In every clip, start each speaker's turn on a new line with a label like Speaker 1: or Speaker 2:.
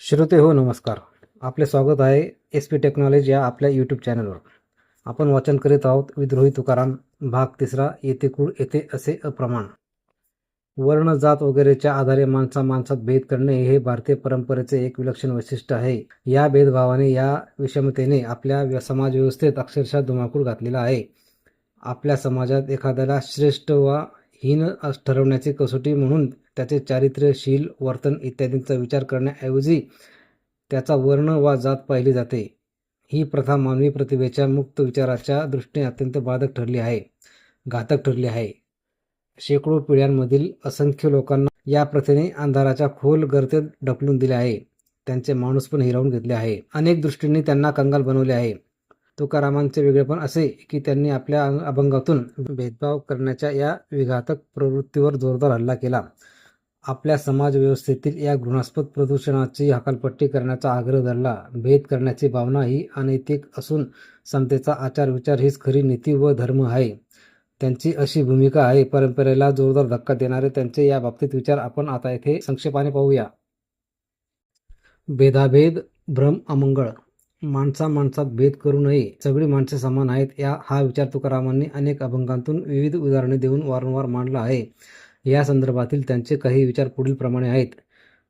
Speaker 1: श्रोते हो नमस्कार. आपले स्वागत आहे एस पी टेक्नॉलॉजी या आपल्या यूट्यूब चॅनलवर. आपण वाचन करीत आहोत विद्रोही तुकाराम भाग 3. येथे कुळ येथे असे अप्रमाण. वर्ण जात वगैरेच्या आधारे माणसात भेद करणे हे भारतीय परंपरेचे एक विलक्षण वैशिष्ट्य आहे. या भेदभावाने या विषमतेने आपल्या समाज व्यवस्थेत अक्षरशः धुमाकूळ घातलेला आहे. आपल्या समाजात एखाद्याला श्रेष्ठ वा हीन ठरवण्याची कसोटी म्हणून त्याचे चारित्र्य, शील, वर्तन इत्यादींचा विचार करण्याऐवजी त्याचा वर्ण वा जात पाहिली जाते. ही प्रथा मानवी प्रतिभेच्या मुक्त विचाराच्या दृष्टीने अत्यंत बाधक ठरली आहे, घातक ठरली आहे. शेकडो पिढ्यांमधील असंख्य लोकांना या प्रथेने अंधाराच्या खोल गर्तेत ढकलून दिले आहे. त्यांचे माणूसपण हिरावून घेतले आहे. अनेक दृष्टींनी त्यांना कंगाल बनवले आहे. तुकारामांचे वेगळेपण असे की त्यांनी आपल्या अभंगातून भेदभाव करण्याच्या या विघातक प्रवृत्तीवर जोरदार हल्ला केला. आपल्या समाज व्यवस्थेतील या घृणास्पद प्रदूषणाची हकालपट्टी करण्याचा आग्रह धरला. भेद करण्याची भावना ही अनैतिक असून समतेचा आचार विचार हीच खरी नीती व धर्म आहे. त्यांची अशी भूमिका आहे. परंपरेला जोरदार धक्का देणारे त्यांचे या बाबतीत विचार आपण आता येथे संक्षेपाने पाहूया. भेदाभेद, भ्रम, अमंगळ. माणसात भेद करू नये, सगळी माणसे समान आहेत हा विचार तुकारामांनी अनेक अभंगांतून विविध उदाहरणे देऊन वारंवार मांडला आहे. या संदर्भातील त्यांचे काही विचार पुढील प्रमाणे आहेत.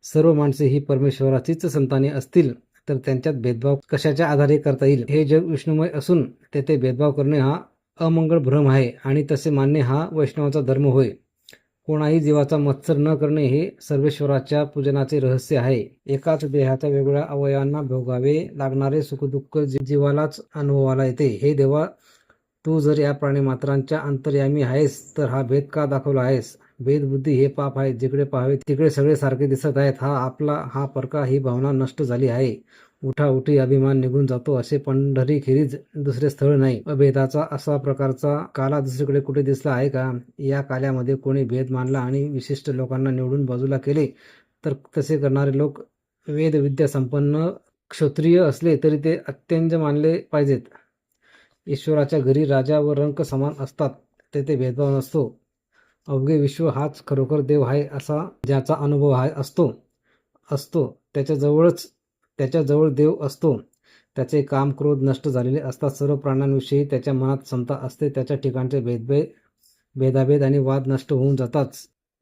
Speaker 1: सर्व माणसे ही परमेश्वराचीच संताने असतील तर त्यांच्यात भेदभाव कशाच्या आधारे करता येईल? हे जग विष्णुमय असून तेथे भेदभाव करणे हा अमंगळ भ्रम आहे आणि तसे मानणे हा वैष्णवाचा धर्म होय. कोणाही जीवाचा मत्सर न करणे हे सर्वेश्वराच्या पूजनाचे रहस्य आहे. एकाच देहाच्या वेगवेगळ्या अवयवांना भोगावे लागणारे सुखदुःख जीवालाच अनुभवाला येते. हे देवा, तू जर या प्राणीमात्रांच्या अंतर्यामी आहेस तर हा भेद का दाखवला आहेस? भेदबुद्धी हे पाप आहे. जिकडे पाहावे तिकडे सगळे सारखे दिसत आहेत. हा आपला, हा परका, ही भावना नष्ट झाली आहे. उठाउठी अभिमान निघून जातो. असे पंढरीखेरीज दुसरे स्थळ नाही. अभेदाचा असा प्रकारचा काला दुसरीकडे कुठे दिसला आहे का? या काल्यामध्ये कोणी भेद मानला आणि विशिष्ट लोकांना निवडून बाजूला केले तर तसे करणारे लोक वेदविद्या संपन्न क्षत्रिय असले तरी ते अत्यंत मानले पाहिजेत. ईश्वराच्या घरी राजा व रंक समान असतात. तेथे भेदभाव नसतो. अवघे विश्व हाच खरोखर देव आहे असा ज्याचा अनुभव असतो त्याच्याजवळ देव असतो. त्याचे काम क्रोध नष्ट झालेले असतात. सर्व प्राण्यांविषयी त्याच्या मनात समता असते. त्याच्या ठिकाणचे भेदाभेद आणि वाद नष्ट होऊन जातात.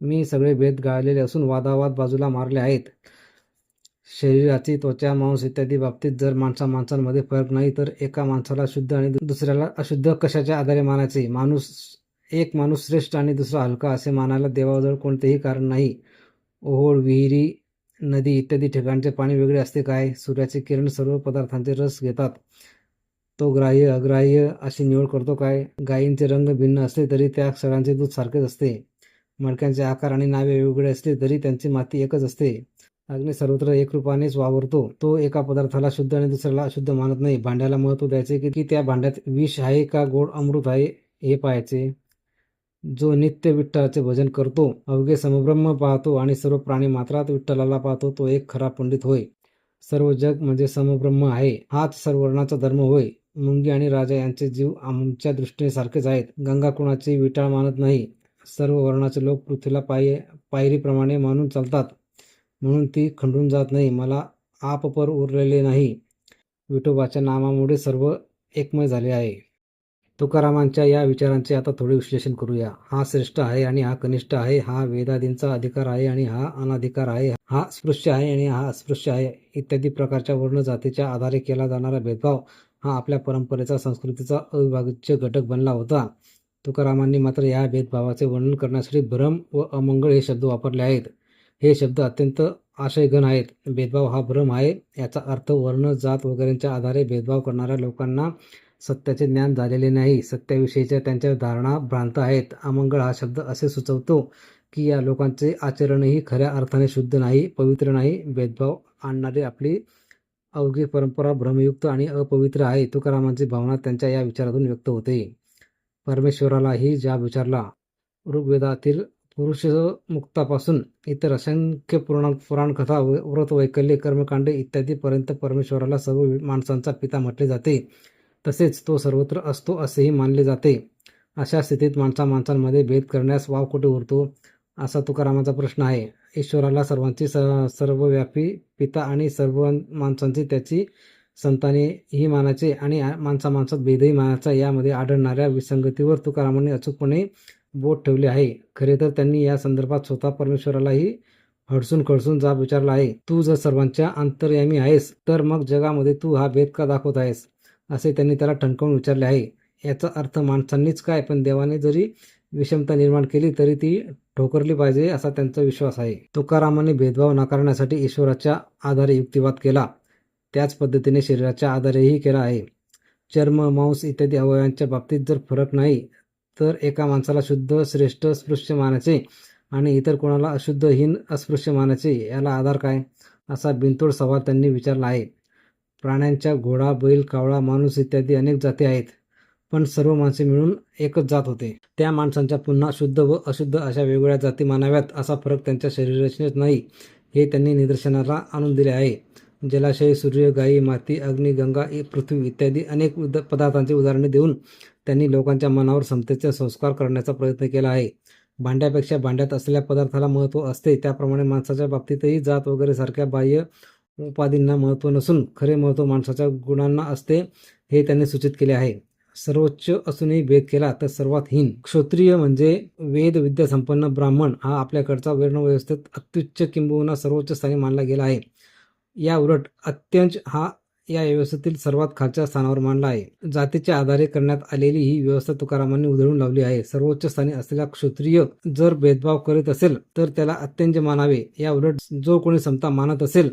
Speaker 1: मी सगळे भेद गाळलेले असून वादावाद बाजूला मारले आहेत. शरीराची, त्वचा, मांस इत्यादी बाबतीत जर माणसांमध्ये फरक नाही तर एका माणसाला शुद्ध आणि दुसऱ्याला अशुद्ध कशाच्या आधारे मानायचे? एक माणूस श्रेष्ठ आणि दुसरा हलका असे मानायला देवाजवळ कोणतेही कारण नाही. ओहोळ, विहिरी, नदी इत्यादी ठिकाणचे पाणी वेगळे असते काय? सूर्याचे किरण सर्व पदार्थांचे रस घेतात. तो ग्राह्य अग्राह्य अशी निवड करतो काय? गायींचे रंग भिन्न असले तरी त्या सगळ्यांचे दूध सारखेच असते. मडक्यांचे आकार आणि नावे वेगवेगळे असले तरी त्यांची माती एकच असते. अग्नी सर्वत्र एकरूपानेच वावरतो. तो एका पदार्थाला शुद्ध आणि दुसऱ्याला अशुद्ध मानत नाही. भांड्याला महत्त्व द्यायचे की त्या भांड्यात विष आहे का गोड अमृत आहे हे पाहायचे. जो नित्य विठ्ठलाचे भजन करतो, अवघे समब्रह्म पाहतो आणि सर्व प्राणी मात्रात विठ्ठलाला पाहतो, तो एक खरा पंडित होय. सर्व जग म्हणजे समब्रह्म आहे. हाच सर्ववर्णाचा धर्म होय. मुंगी आणि राजा यांचे जीव आमच्या दृष्टीने सारखेच आहेत. गंगा कुणाची विटाळ मानत नाही. सर्व वर्णाचे लोक पृथ्वीला पायरीप्रमाणे मानून चालतात म्हणून ती खंडून जात नाही. मला आपपर उरलेले नाही. विठोबाच्या नामामुळे सर्व एकमय झाले आहे. तुकारामांच्या या विचारांचे आता थोडे विश्लेषण करूया. हा श्रेष्ठ आहे आणि हा कनिष्ठ आहे. हा वेदादींचा अधिकार आहे आणि हा अनाधिकार आहे. हा स्पृश्य आहे आणि हा अस्पृश्य आहे. इत्यादी प्रकारच्या वर्ण जातीच्या आधारे केला जाणारा भेदभाव हा आपल्या परंपरेचा, संस्कृतीचा अविभाज्य घटक बनला होता. तुकारामांनी मात्र या भेदभावाचे वर्णन करण्यासाठी भ्रम व अमंगळ हे शब्द वापरले आहेत. हे शब्द अत्यंत आशयघन आहेत. भेदभाव हा भ्रम आहे. याचा अर्थ वर्ण, जात वगैरेंच्या आधारे भेदभाव करणाऱ्या लोकांना सत्याचे ज्ञान झालेले नाही. सत्याविषयीच्या त्यांच्या धारणा भ्रांत आहेत. अमंगळ हा शब्द असे सुचवतो की या लोकांचे आचरणही खऱ्या अर्थाने शुद्ध नाही, पवित्र नाही. भेदभाव आणणारी आपली अवघी परंपरा भ्रमयुक्त आणि अपवित्र आहे. तुकारामांची भावना त्यांच्या या विचारातून व्यक्त होते. परमेश्वरालाही जाब विचारला. ऋग्वेदातील पुरुषमुक्तापासून इतर असंख्य पुराणकथा, व्रतवैकल्ये, कर्मकांडे इत्यादी पर्यंत परमेश्वराला सर्व माणसांचा पिता म्हटले जाते. तसेच तो सर्वत्र असतो असेही मानले जाते. अशा स्थितीत माणसांमध्ये भेद करण्यास वाव कुठे उरतो असा तुकारामांचा प्रश्न आहे. ईश्वराला सर्वांची सर्वव्यापी पिता आणि सर्व माणसांची त्याची संताने ही मानाचे आणि माणसात भेदही मानाचा यामध्ये आढळणाऱ्या विसंगतीवर तुकारामांनी अचूकपणे बोट ठेवले आहे. खरे तर त्यांनी या संदर्भात स्वतः परमेश्वरालाही हडसून खडसून जाब विचारला आहे. तू जर सर्वांच्या अंतर्यामी आहेस तर मग जगामध्ये तू हा भेद का दाखवत आहेस, असे त्यांनी त्याला ठणकावून विचारले आहे. याचा अर्थ माणसांनीच काय पण देवाने जरी विषमता निर्माण केली तरी ती ठोकरली पाहिजे असा त्यांचा विश्वास आहे. तुकारामांनी भेदभाव नाकारण्यासाठी ईश्वराच्या आधारे युक्तिवाद केला. त्याच पद्धतीने शरीराच्या आधारेही केला आहे. चर्म, मांस इत्यादी अवयवांच्या बाबतीत जर फरक नाही तर एका माणसाला शुद्ध, श्रेष्ठ, स्पृश्य मानायचे आणि इतर कोणाला अशुद्ध, हीन, अस्पृश्य मानायचे, याला आधार काय, असा बिनतोड सवाल त्यांनी विचारला आहे. प्राण्यांच्या घोडा, बैल, कावळा, माणूस इत्यादी अनेक जाती आहेत, पण सर्व माणसे मिळून एकच जात होते. त्या माणसांच्या पुन्हा शुद्ध व अशुद्ध अशा वेगवेगळ्या जाती मानाव्यात असा फरक त्यांच्या शरीररचनेत नाही, हे त्यांनी निदर्शनाला आणून दिले आहे. जलाशय, सूर्य, गायी, माती, अग्नी, गंगा, पृथ्वी इत्यादी अनेक पदार्थांची उदाहरणे देऊन त्यांनी लोकांच्या मनावर समतेचे संस्कार करण्याचा प्रयत्न केला आहे. भांड्यापेक्षा भांड्यात असलेल्या पदार्थाला महत्त्व असते, त्याप्रमाणे माणसाच्या बाबतीतही जात वगैरे सारख्या बाह्य उपाधींना महत्त्व नसून खरे महत्त्व माणसाच्या गुणांना असते, हे त्यांनी सूचित केले आहे. सर्वोच्च असूनही भेद केला तर सर्वात हीन क्षत्रिय म्हणजे वेद विद्या संपन्न ब्राह्मण हा आपल्याकडचा वर्णव्यवस्थेत अत्युच्च किंबहुना सर्वोच्च स्थानी मानला गेला आहे. या उलट अत्यंच हा या व्यवस्थेतील सर्वात खालच्या स्थानावर मांडला आहे. जातीच्या आधारे करण्यात आलेली ही व्यवस्था तुकारामांनी उधळून लावली आहे. सर्वोच्च स्थानी असलेला क्षत्रिय जर भेदभाव करीत असेल तर त्याला अत्यंत मानावे, या उलट जो कोणी समता मानत असेल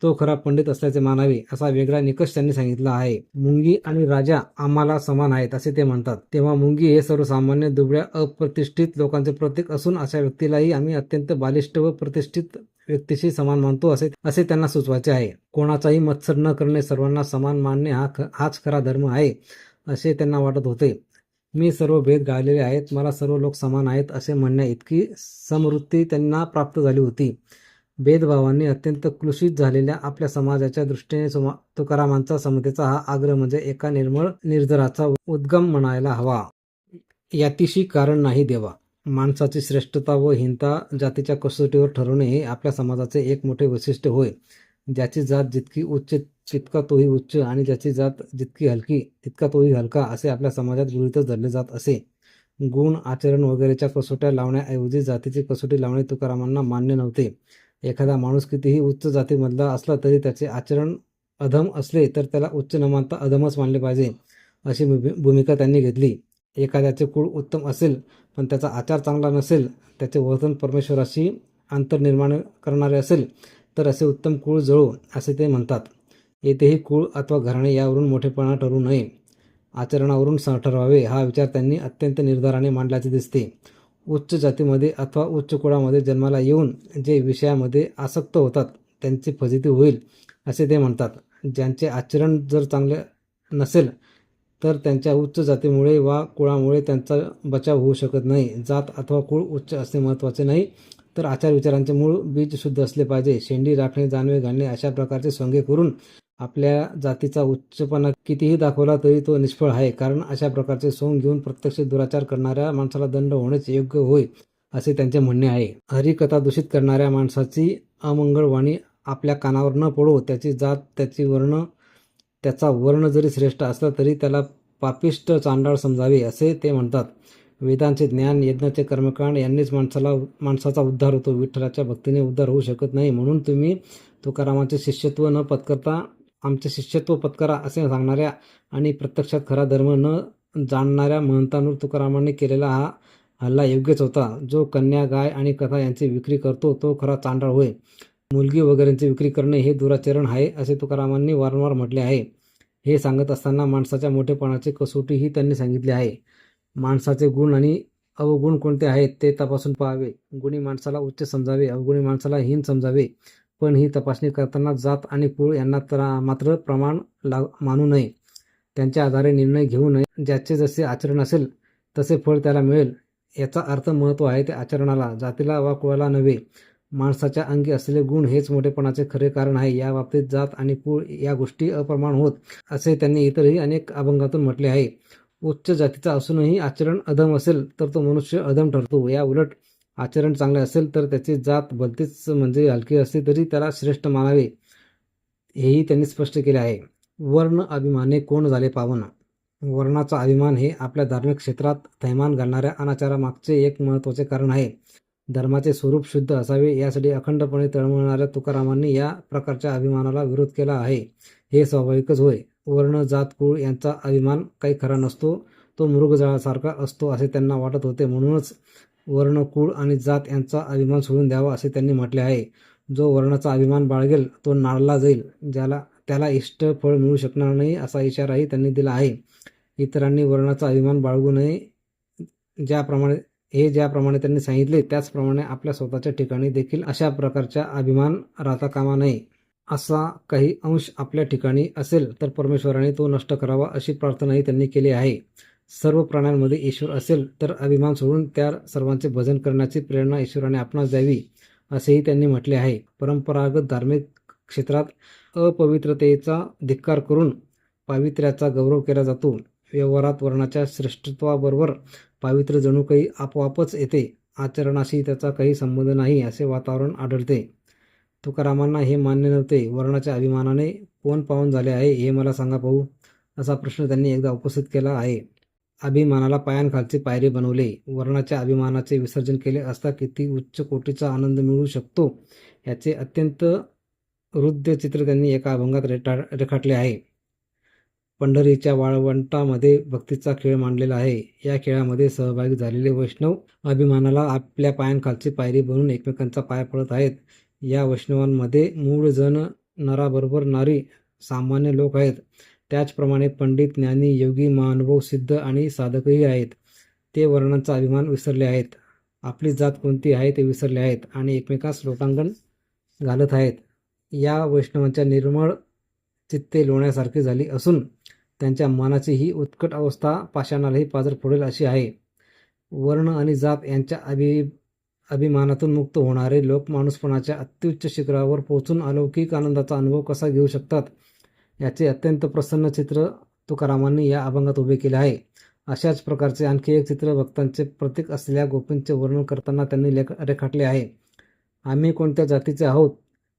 Speaker 1: तो खरा पंडित असल्याचे मानावे, असा वेगळा निकष त्यांनी सांगितला आहे. मुंगी आणि राजा आम्हाला समान आहेत असे ते म्हणतात, तेव्हा मुंगी हे सर्वसामान्य दुबळ्या अप्रतिष्ठित लोकांचे प्रतीक असून अशा व्यक्तीलाही आम्ही अत्यंत बालिष्ठ व प्रतिष्ठित व्यक्तीशी समान मानतो असे त्यांना सुचवायचे आहे. कोणाचाही मत्सर न करणे, सर्वांना समान मानणे हाच खरा धर्म आहे असे त्यांना वाटत होते. मी सर्व भेद गाळलेले आहेत, मला सर्व लोक समान आहेत असे म्हणण्या इतकी समवृत्ती त्यांना प्राप्त झाली होती. भेदभावांनी अत्यंत क्लुषित झालेल्या आपल्या समाजाच्या दृष्टीने तुकारामांचा समतेचा हा आग्रह म्हणजे एका निर्मळ निर्धाराचा उद्गम म्हणायला हवा. यातिशी कारण नाही देवा. माणसाची श्रेष्ठता व हीनता जातीच्या कसोटीवर ठरवणे हे आपल्या समाजाचे एक मोठे वैशिष्ट्य होय. ज्याची जात जितकी उच्च तितका तोही उच्च आणि ज्याची जात जितकी हलकी तितका तोही हलका असे आपल्या समाजात गृहीतच धरले जात असे. गुण, आचरण वगैरेच्या कसोट्या लावण्याऐवजी जातीची कसोटी लावणे तुकारामांना मान्य नव्हते. एखादा माणूस कितीही उच्च जातीमधला असला तरी त्याचे आचरण अधम असले तर त्याला उच्च न मानता अधमच मानले पाहिजे, अशी भूमिका त्यांनी घेतली. एखाद्याचे कुळ उत्तम असेल पण त्याचा आचार चांगला नसेल, त्याचे वर्तन परमेश्वराशी अंतर्निर्माण करणारे असेल तर असे उत्तम कुळ जळो असे ते म्हणतात. येथेही कुळ अथवा घराणे यावरून मोठेपणा ठरवू नये, आचरणावरून ठरवावे हा विचार त्यांनी अत्यंत निर्धाराने मांडल्याचे दिसते. उच्च जातीमध्ये अथवा उच्च कुळामध्ये जन्माला येऊन जे विषयामध्ये आसक्त होतात त्यांची फजिती होईल असे ते म्हणतात. ज्यांचे आचरण जर चांगले नसेल तर त्यांच्या उच्च जातीमुळे वा कुळामुळे त्यांचा बचाव होऊ शकत नाही. जात अथवा कुळ उच्च असणे महत्त्वाचे नाही, तर आचारविचारांचे मूळ बीज शुद्ध असले पाहिजे. शेंडी राखणे, जानवे घालणे अशा प्रकारचे सोंगे करून आपल्या जातीचा उच्चपणा कितीही दाखवला तरी तो निष्फळ आहे, कारण अशा प्रकारचे सोंग घेऊन प्रत्यक्ष दुराचार करणाऱ्या माणसाला दंड होणेच योग्य होय असे त्यांचे म्हणणे आहे. हरिकथा दूषित करणाऱ्या माणसाची अमंगळवाणी आपल्या कानावर न पडो. त्याची जात, त्याचा वर्ण जरी श्रेष्ठ असला तरी त्याला पापिष्ट, चांडाळ समजावे असे ते म्हणतात. वेदांचे ज्ञान, यज्ञाचे कर्मकांड यांनीच माणसाचा उद्धार होतो. विठ्ठलाच्या भक्तीने उद्धार होऊ शकत नाही. म्हणून तुम्ही तुकारामांचे शिष्यत्व न पत्करता आमचे शिष्यत्व पत्करा असे सांगणाऱ्या आणि प्रत्यक्षात खरा धर्म न जाणणाऱ्या महंतांवर तुकारामांनी केलेला हा हल्ला योग्यच होता. जो कन्या, गाय आणि कथा यांची विक्री करतो तो खरा चांडाळ होय. मुलगी वगैरेंची विक्री करणे हे दुराचरण आहे असे तुकारामांनी वारंवार म्हटले आहे. हे सांगत असताना माणसाच्या मोठेपणाची कसोटीही त्यांनी सांगितली आहे. माणसाचे गुण आणि अवगुण कोणते आहेत ते तपासून पाहावे. गुणी माणसाला उच्च समजावे, अवगुणी माणसाला हीन समजावे. पण ही तपासणी करताना जात आणि कुळ यांना मात्र प्रमाण मानू नये. त्यांच्या आधारे निर्णय घेऊ नये. ज्याचे जसे आचरण असेल तसे फळ त्याला मिळेल. याचा अर्थ महत्त्व आहे ते आचरणाला, जातीला वा कुळाला नव्हे. माणसाच्या अंगी असलेले गुण हेच मोठेपणाचे खरे कारण आहे. या बाबतीत जात आणि कुळ या गोष्टी अप्रमाण होत असे त्यांनी इतरही अनेक अभंगातून म्हटले आहे. उच्च जातीचा असूनही आचरण अधम असेल तर तो मनुष्य अधम ठरतो. या उलट आचरण चांगले असेल तर त्याची जात भलतीच म्हणजे हलकी असली तरी त्याला श्रेष्ठ मानावे, हेही त्यांनी स्पष्ट केले आहे. वर्ण अभिमाने कोण झाले पावन. वर्णाचा अभिमान हे आपल्या धार्मिक क्षेत्रात थैमान घालणाऱ्या अनाचारामागचे एक महत्त्वाचे कारण आहे. धर्माचे स्वरूप शुद्ध असावे यासाठी अखंडपणे तळमळणाऱ्या तुकारामांनी या प्रकारच्या अभिमानाला विरोध केला आहे. हे स्वाभाविकच होय. वर्ण, जात, कुळ यांचा अभिमान काही खरा नसतो, तो मृगजळासारखा असतो असे त्यांना वाटत होते. म्हणूनच वर्ण, कुळ आणि जात यांचा अभिमान सोडून द्यावा असे त्यांनी म्हटले आहे. जो वर्णाचा अभिमान बाळगेल तो नाळला जाईल, त्याला इष्ट फळ मिळू शकणार नाही असा इशाराही त्यांनी दिला आहे. इतरांनी वर्णाचा अभिमान बाळगू नये, ज्याप्रमाणे त्यांनी सांगितले त्याचप्रमाणे आपल्या स्वतःच्या ठिकाणी देखील अशा प्रकारचा अभिमान राहता कामा नये. असा काही अंश आपल्या ठिकाणी असेल तर परमेश्वराने तो नष्ट करावा अशी प्रार्थनाही त्यांनी केली आहे. सर्व प्राण्यांमध्ये ईश्वर असेल तर अभिमान सोडून त्या सर्वांचे भजन करण्याची प्रेरणा ईश्वराने आपणास द्यावी असेही त्यांनी म्हटले आहे. परंपरागत धार्मिक क्षेत्रात अपवित्रतेचा धिक्कार करून पावित्र्याचा गौरव केला जातो. व्यवहारात वर्णाच्या श्रेष्ठत्वाबरोबर पावित्र्य जणू काही आपोआपच येते. आचरणाशी त्याचा काही संबंध नाही असे वातावरण आढळते. तुकारामांना हे मान्य नव्हते. वर्णाच्या अभिमानाने कोण पावन झाले आहे हे मला सांगा पाहू, असा प्रश्न त्यांनी एकदा उपस्थित केला आहे. अभिमानाला पायांखालची पायरी बनवले. वर्णाच्या अभिमानाचे विसर्जन केले असता किती उच्च कोटीचा आनंद मिळू शकतो याचे अत्यंत हृद्य चित्र त्यांनी एका अभंगात रेखाटले आहे. पंढरीच्या वाळवंटामध्ये भक्तीचा खेळ मांडलेला आहे. या खेळामध्ये सहभागी झालेले वैष्णव अभिमानाला आपल्या पायांखालची पायरी बनवून एकमेकांचा पाय पडत आहेत. या वैष्णवांमध्ये मूळ जण नराबरोबर नारी सामान्य लोक आहेत. त्याचप्रमाणे पंडित, ज्ञानी, योगी, महानुभव, सिद्ध आणि साधकही आहेत. ते वर्णांचा अभिमान विसरले आहेत. आपली जात कोणती आहे ते विसरले आहेत आणि एकमेकांस लोटांगण घालत आहेत. या वैष्णवांच्या निर्मळ चित्ते लोण्यासारखी झाली असून त्यांच्या मनाची ही उत्कट अवस्था पाषाणालाही पाजर फोडेल अशी आहे. वर्ण आणि जात यांच्या अभिमानातून मुक्त होणारे लोक माणूसपणाच्या अत्युच्च शिखरावर पोहोचून अलौकिक आनंदाचा अनुभव कसा घेऊ शकतात याचे अत्यंत प्रसन्न चित्र तुकारामांनी या अभंगात उभे केले आहे. अशाच प्रकारचे आणखी एक चित्र भक्तांचे प्रतीक असलेल्या गोपींचे वर्णन करताना त्यांनी रेखाटले आहे. आम्ही कोणत्या जातीचे आहोत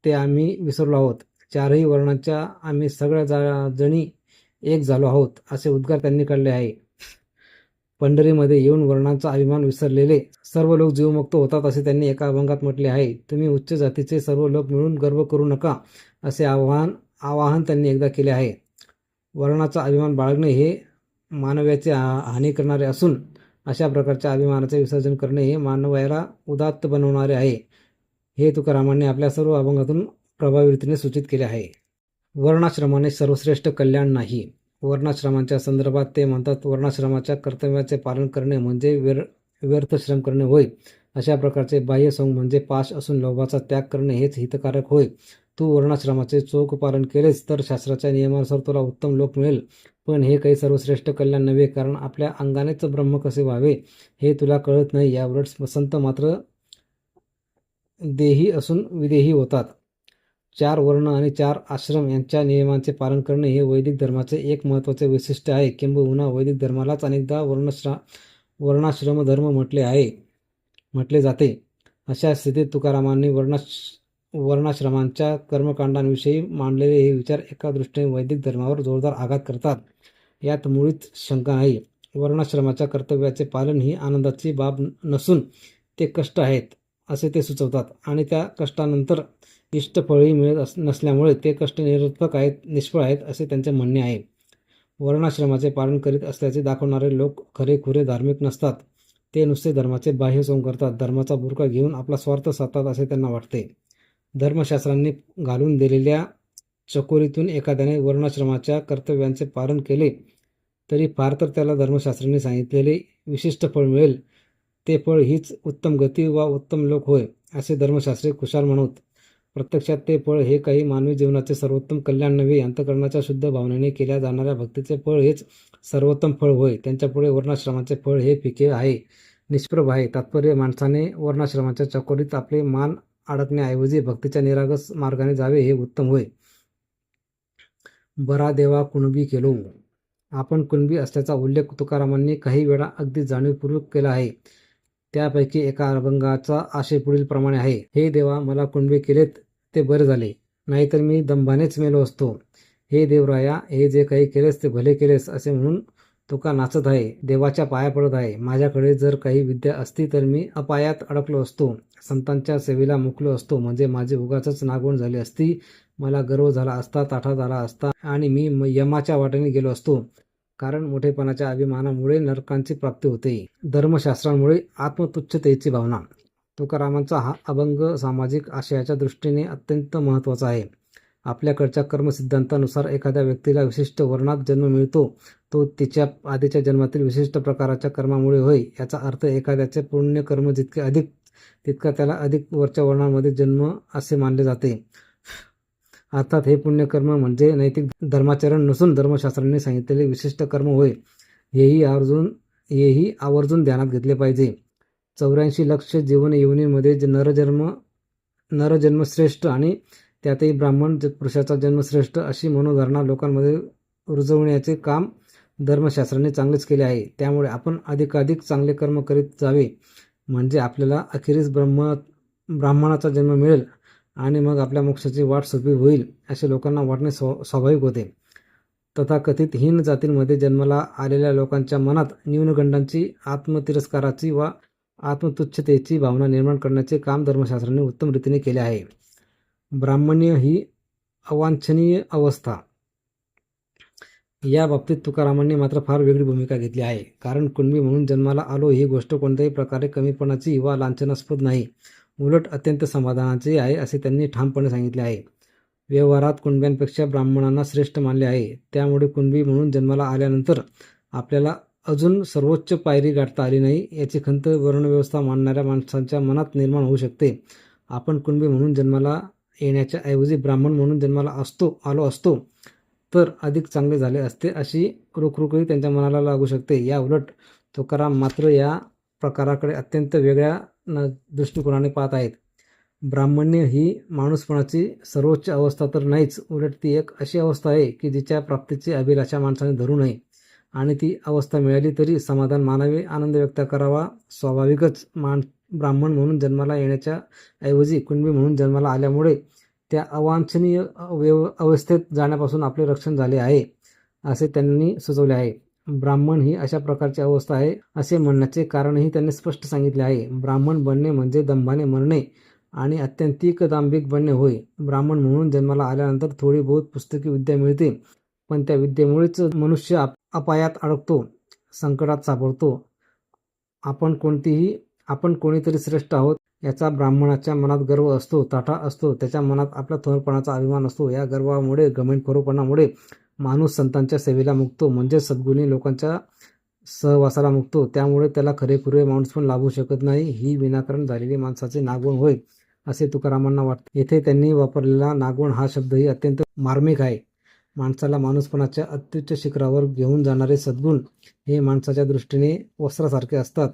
Speaker 1: ते आम्ही विसरलो आहोत. चारही वर्णांच्या आम्ही सगळ्या जणी एक झालो आहोत असे उद्गार त्यांनी काढले आहे. पंढरीमध्ये येऊन वर्णांचा अभिमान विसरलेले सर्व लोक जीवमुक्त होतात असे त्यांनी एका अभंगात म्हटले आहे. तुम्ही उच्च जातीचे सर्व लोक मिळून गर्व करू नका असे आवाहन त्यांनी एकदा केले आहे. वर्णाचा अभिमान बाळगणे हे मानव्याचे हानी करणारे असून अशा प्रकारच्या अभिमानाचे विसर्जन करणे हे मानवाला उदात्त बनवणारे आहे, हे तुकारामांनी आपल्या सर्व अभंगातून प्रभावी रीतीने सूचित केले आहे. वर्णाश्रमाने सर्वश्रेष्ठ कल्याण नाही. वर्णाश्रमांच्या संदर्भात ते म्हणतात, वर्णाश्रमाच्या कर्तव्याचे पालन करणे म्हणजे व्यर्थ श्रम करणे होय. अशा प्रकारचे बाह्य संग म्हणजे पाश असून लोभाचा त्याग करणे हेच हितकारक होय. तू वर्णाश्रमाचे चोख पालन केलेस तर शास्त्राच्या नियमानुसार तुला उत्तम लोक मिळेल. पण हे काही सर्वश्रेष्ठ कल्याण नव्हे, कारण आपल्या अंगानेच ब्रह्म कसे व्हावे हे तुला कळत नाही. याउलट संत मात्र देही असून विदेही होतात. 4 वर्ण आणि 4 आश्रम यांच्या नियमांचे पालन करणे हे वैदिक धर्माचे एक महत्त्वाचे वैशिष्ट्य आहे. किंबहुना वैदिक धर्मालाच अनेकदा वर्णाश्रम धर्म म्हटले जाते. अशा स्थितीत तुकारामांनी वर्णाश्रमांच्या कर्मकांडांविषयी मांडलेले हे विचार एका दृष्टीने वैदिक धर्मावर जोरदार आघात करतात. यात मुळीच शंका नाही. वर्णाश्रमाच्या कर्तव्याचे पालन ही आनंदाची बाब नसून ते कष्ट आहेत असे ते सुचवतात आणि त्या कष्टानंतर इष्टफळही मिळत नसल्यामुळे ते कष्ट निरर्थक आहेत, निष्फळ आहेत असे त्यांचे म्हणणे आहे. वर्णाश्रमाचे पालन करीत असल्याचे दाखवणारे लोक खरेखुरे धार्मिक नसतात. ते नुसते धर्माचे बाह्य सोंग करतात. धर्माचा बुरका घेऊन आपला स्वार्थ साधतात असे त्यांना वाटते. धर्मशास्त्रांनी घालून दिलेल्या चकोरीतून एखाद्याने वर्णाश्रमाच्या कर्तव्यांचे पालन केले तरी फार तर त्याला धर्मशास्त्रांनी सांगितलेले विशिष्ट फळ मिळेल. ते फळ हीच उत्तम गती वा उत्तम लोक होय असे धर्मशास्त्री खुशाल म्हणत. प्रत्यक्षात ते फळ हे काही मानवी जीवनाचे सर्वोत्तम कल्याण नव्हे, अंतःकरणाच्या शुद्ध भावनेने केल्या जाणाऱ्या भक्तीचे फळ हेच सर्वोत्तम फळ होय. त्यांच्यापुढे वर्णाश्रमाचे फळ हे फिके आहे, निष्प्रभ आहे. तात्पर्य, माणसाने वर्णाश्रमाच्या चकोरीत आपले मान अडकण्याऐवजी भक्तीच्या निरागस मार्गाने जावे हे उत्तम होय. बरा देवा कुणबी केलो. आपण कुणबी असल्याचा उल्लेख तुकारामांनी काही वेळा अगदी जाणीवपूर्वक केला आहे. त्यापैकी एका अभंगाचा आशय पुढील प्रमाणे आहे. हे देवा, मला कुणबे केलेत ते बरे झाले, नाहीतर मी दंभानेच मेलो असतो. हे देवराया, हे जे काही केलेस ते भले केलेस असे म्हणून तुका नाचत आहे, देवाच्या पाया पडत आहे. माझ्याकडे जर काही विद्या असती तर मी अपायात अडकलो असतो, संतांच्या सेवेला मुकलो असतो, म्हणजे माझी उगाचच नागवण झाली असती, मला गर्व झाला असता, ताठा झाला असता आणि मी यमाच्या वाटेने गेलो असतो. कारण मोठेपणाच्या अभिमानामुळे नरकांची प्राप्ती होते, धर्मशास्त्रांमुळे आत्मतुच्छतेची भावना. तुकारामांचा हा अभंग सामाजिक आशयाच्या दृष्टीने अत्यंत महत्त्वाचा आहे. आपल्याकडच्या कर्मसिद्धांतानुसार एखाद्या व्यक्तीला विशिष्ट वर्णात जन्म मिळतो, तो तिच्या आधीच्या जन्मातील विशिष्ट प्रकारच्या कर्मामुळे होय. याचा अर्थ एखाद्याचे पुण्य कर्म जितके अधिक तितका त्याला अधिक वरच्या वर्णांमध्ये जन्म असे मानले जाते. अर्थात हे पुण्यकर्म म्हणजे नैतिक धर्माचरण नसून धर्मशास्त्रांनी सांगितलेले विशिष्ट कर्म होय. हेही आवर्जून ध्यानात घेतले पाहिजे. 84 लक्ष जीवन योनीमध्ये नरजन्म श्रेष्ठ आणि त्यातही ब्राह्मण पुरुषाचा जन्म श्रेष्ठ अशी मनोधारणा लोकांमध्ये रुजवण्याचे काम धर्मशास्त्रांनी चांगलेच केले आहे. त्यामुळे आपण अधिकाधिक चांगले कर्म करीत जावे, म्हणजे आपल्याला अखेरीस ब्राह्मणाचा जन्म मिळेल आणि मग आपल्या मोक्षाची वाट सोपी होईल असे लोकांना वाटणे स्वाभाविक होते. तथाकथित हीन जातींमध्ये जन्माला आलेल्या लोकांच्या मनात न्यूनगंडांची, आत्मतिरस्काराची वा आत्मतुच्छतेची भावना निर्माण करण्याचे काम धर्मशास्त्राने उत्तम रीतीने केले आहे. ब्राह्मण्य ही अवांछनीय अवस्था. या बाबतीत तुकारामांनी मात्र फार वेगळी भूमिका घेतली आहे. कारण कुणबी म्हणून जन्माला आलो ही गोष्ट कोणत्याही प्रकारे कमीपणाची वा लांछनास्पद नाही, उलट अत्यंत समाधानाची आहे असे त्यांनी ठामपणे सांगितले आहे. व्यवहारात कुणब्यांपेक्षा ब्राह्मणांना श्रेष्ठ मानले आहे. त्यामुळे कुणबी म्हणून जन्माला आल्यानंतर आपल्याला अजून सर्वोच्च पायरी गाठता आली नाही याची खंत वर्णव्यवस्था मानणाऱ्या माणसांच्या मनात निर्माण होऊ शकते. आपण कुणबी म्हणून जन्माला येण्याच्या ऐवजी ब्राह्मण म्हणून जन्माला आलो असतो तर अधिक चांगले झाले असते अशी रुखरुखही त्यांच्या मनाला लागू शकते. या उलट तुकाराम मात्र या प्रकाराकडे अत्यंत वेगळ्या दृष्टिकोनाने पाहत आहेत. ब्राह्मण्य ही माणूसपणाची सर्वोच्च अवस्था तर नाहीच, उलट ती एक अशी अवस्था आहे की जिच्या प्राप्तीची अभिलाषा माणसाने धरू नये आणि ती अवस्था मिळाली तरी समाधान मानावे, आनंद व्यक्त करावा. स्वाभाविकच ब्राह्मण म्हणून जन्माला येण्याच्या ऐवजी कुणबी म्हणून जन्माला आल्यामुळे त्या अवांछनीय अवस्थेत जाण्यापासून आपले रक्षण झाले आहे असे त्यांनी सुचवले आहे. ब्राह्मण ही अशा प्रकारची अवस्था आहे असे म्हणण्याचे कारणही त्यांनी स्पष्ट सांगितले आहे. ब्राह्मण बनणे म्हणजे दंभाने मरणे आणि अत्यंतिक दांभिक बनणे होय. ब्राह्मण म्हणून जन्माला आल्यानंतर थोडी बहुत पुस्तकी विद्या मिळते, पण त्या विद्येमुळेच मनुष्य अपायात अडकतो, संकटात सापडतो. आपण कोणीतरी श्रेष्ठ आहोत याचा ब्राह्मणाच्या मनात गर्व असतो, ताठा असतो, त्याच्या मनात आपल्या थोरपणाचा अभिमान असतो. या गर्वामुळे, घमेंडखोरपणामुळे माणूस संतांच्या सेवेला मुकतो, म्हणजे सद्गुणी लोकांच्या सहवासाला मुकतो. त्यामुळे त्याला खरेखुरे माणूसपण लाभू शकत नाही. ही विनाकारण झालेली माणसाचे नागवण होय असे तुकारामांना वाटते. येथे त्यांनी वापरलेला नागवण हा शब्दही अत्यंत मार्मिक आहे. माणसाला माणूसपणाच्या अत्युच्च शिखरावर घेऊन जाणारे सद्गुण हे माणसाच्या दृष्टीने वस्त्रासारखे असतात.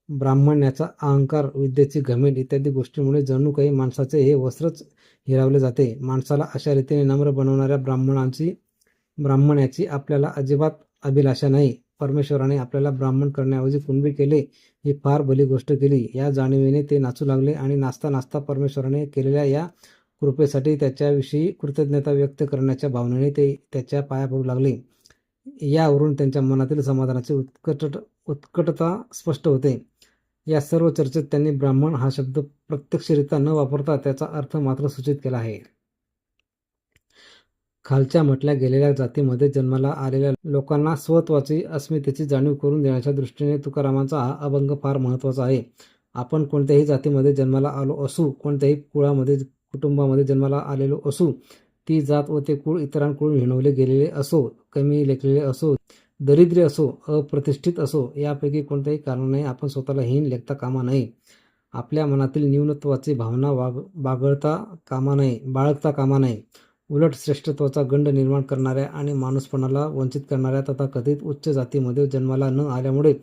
Speaker 1: ब्राह्मण्याचा अहंकार, विद्येची घमेंड इत्यादी गोष्टींमुळे जणू काही माणसाचे हे वस्त्रच हिरावले जाते. माणसाला अशा रीतीने नम्र बनवणाऱ्या ब्राह्मण्याची आपल्याला अजिबात अभिलाषा नाही. परमेश्वराने आपल्याला ब्राह्मण करण्याऐवजी कुणबी केले ही फार भली गोष्ट केली. या जाणीवेने ते नाचू लागले आणि नाचता नाचता परमेश्वराने केलेल्या या कृपेसाठी त्याच्याविषयी कृतज्ञता व्यक्त करण्याच्या भावनेने ते त्याच्या पाया पडू लागले. यावरून त्यांच्या मनातील समाधानाची उत्कटता स्पष्ट होते. या सर्व चर्चेत त्यांनी ब्राह्मण हा शब्द प्रत्यक्षरित्या न वापरता त्याचा अर्थ मात्र सूचित केला आहे. खालच्या म्हटल्या गेलेल्या जातीमध्ये जन्माला आलेल्या लोकांना स्वत्वाची, अस्मितेची जाणीव करून देण्याच्या दृष्टीने तुकारामांचा हा अभंग फार महत्त्वाचा आहे. आपण कोणत्याही जातीमध्ये जन्माला आलो असू, कोणत्याही कुटुंबामध्ये जन्माला आलेलो असू, ती जात व ते कुळ इतरांकडून हिणवले गेलेले असो, कमी लेखलेले असो, दरिद्री असो, अप्रतिष्ठित असो, यापैकी कोणत्याही कारणाने आपण स्वतःला हीन लेखता कामा नये. आपल्या मनातील न्यूनत्वाची भावना बाळगता कामा नये. उलट श्रेष्ठत्वाचा गंड निर्माण करणाऱ्या आणि माणूसपणाला वंचित करणाऱ्या तथाकथित उच्च जातीमध्ये जन्माला न आल्यामुळे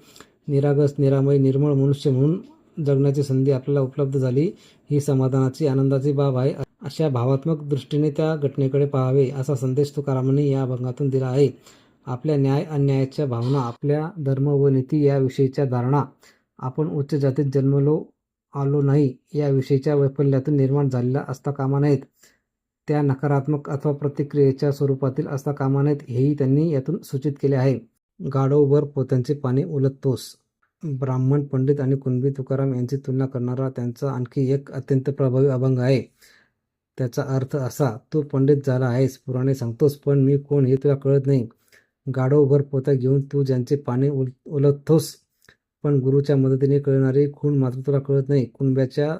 Speaker 1: निरागस, निरामय, निर्मळ मनुष्य म्हणून जगण्याची संधी आपल्याला उपलब्ध झाली ही समाधानाची, आनंदाची बाब आहे. अशा भावात्मक दृष्टीने त्या घटनेकडे पाहावे असा संदेश तुकारामांनी या अभंगातून दिला आहे. आपल्या न्याय अन्यायाच्या भावना, आपल्या धर्म व नीती याविषयीच्या धारणा, आपण उच्च जातीत जन्मलो आलो नाही याविषयीच्या वैफल्यातून निर्माण झालेल्या असता कामा नयेत. त्या नकारात्मक अथवा प्रतिक्रियेच्या स्वरूपातील असता कामा नयेत हेही त्यांनी यातून सूचित केले आहे. गाढवभर पोत्यांचे पाणी उलटतोस. ब्राह्मण पंडित आणि कुणबी तुकाराम यांची तुलना करणारा त्यांचा आणखी एक अत्यंत प्रभावी अभंग आहे. त्याचा अर्थ असा: तू पंडित झाला आहेस, पुराणे सांगतोस, पण मी कोण हे तुला कळत नाही. गाढवभर पोत्या घेऊन तू ज्यांचे पाणी उलटतोस, पण गुरुच्या मदतीने कळणारी खूण मात्र तुला कळत नाही. कुणब्याच्या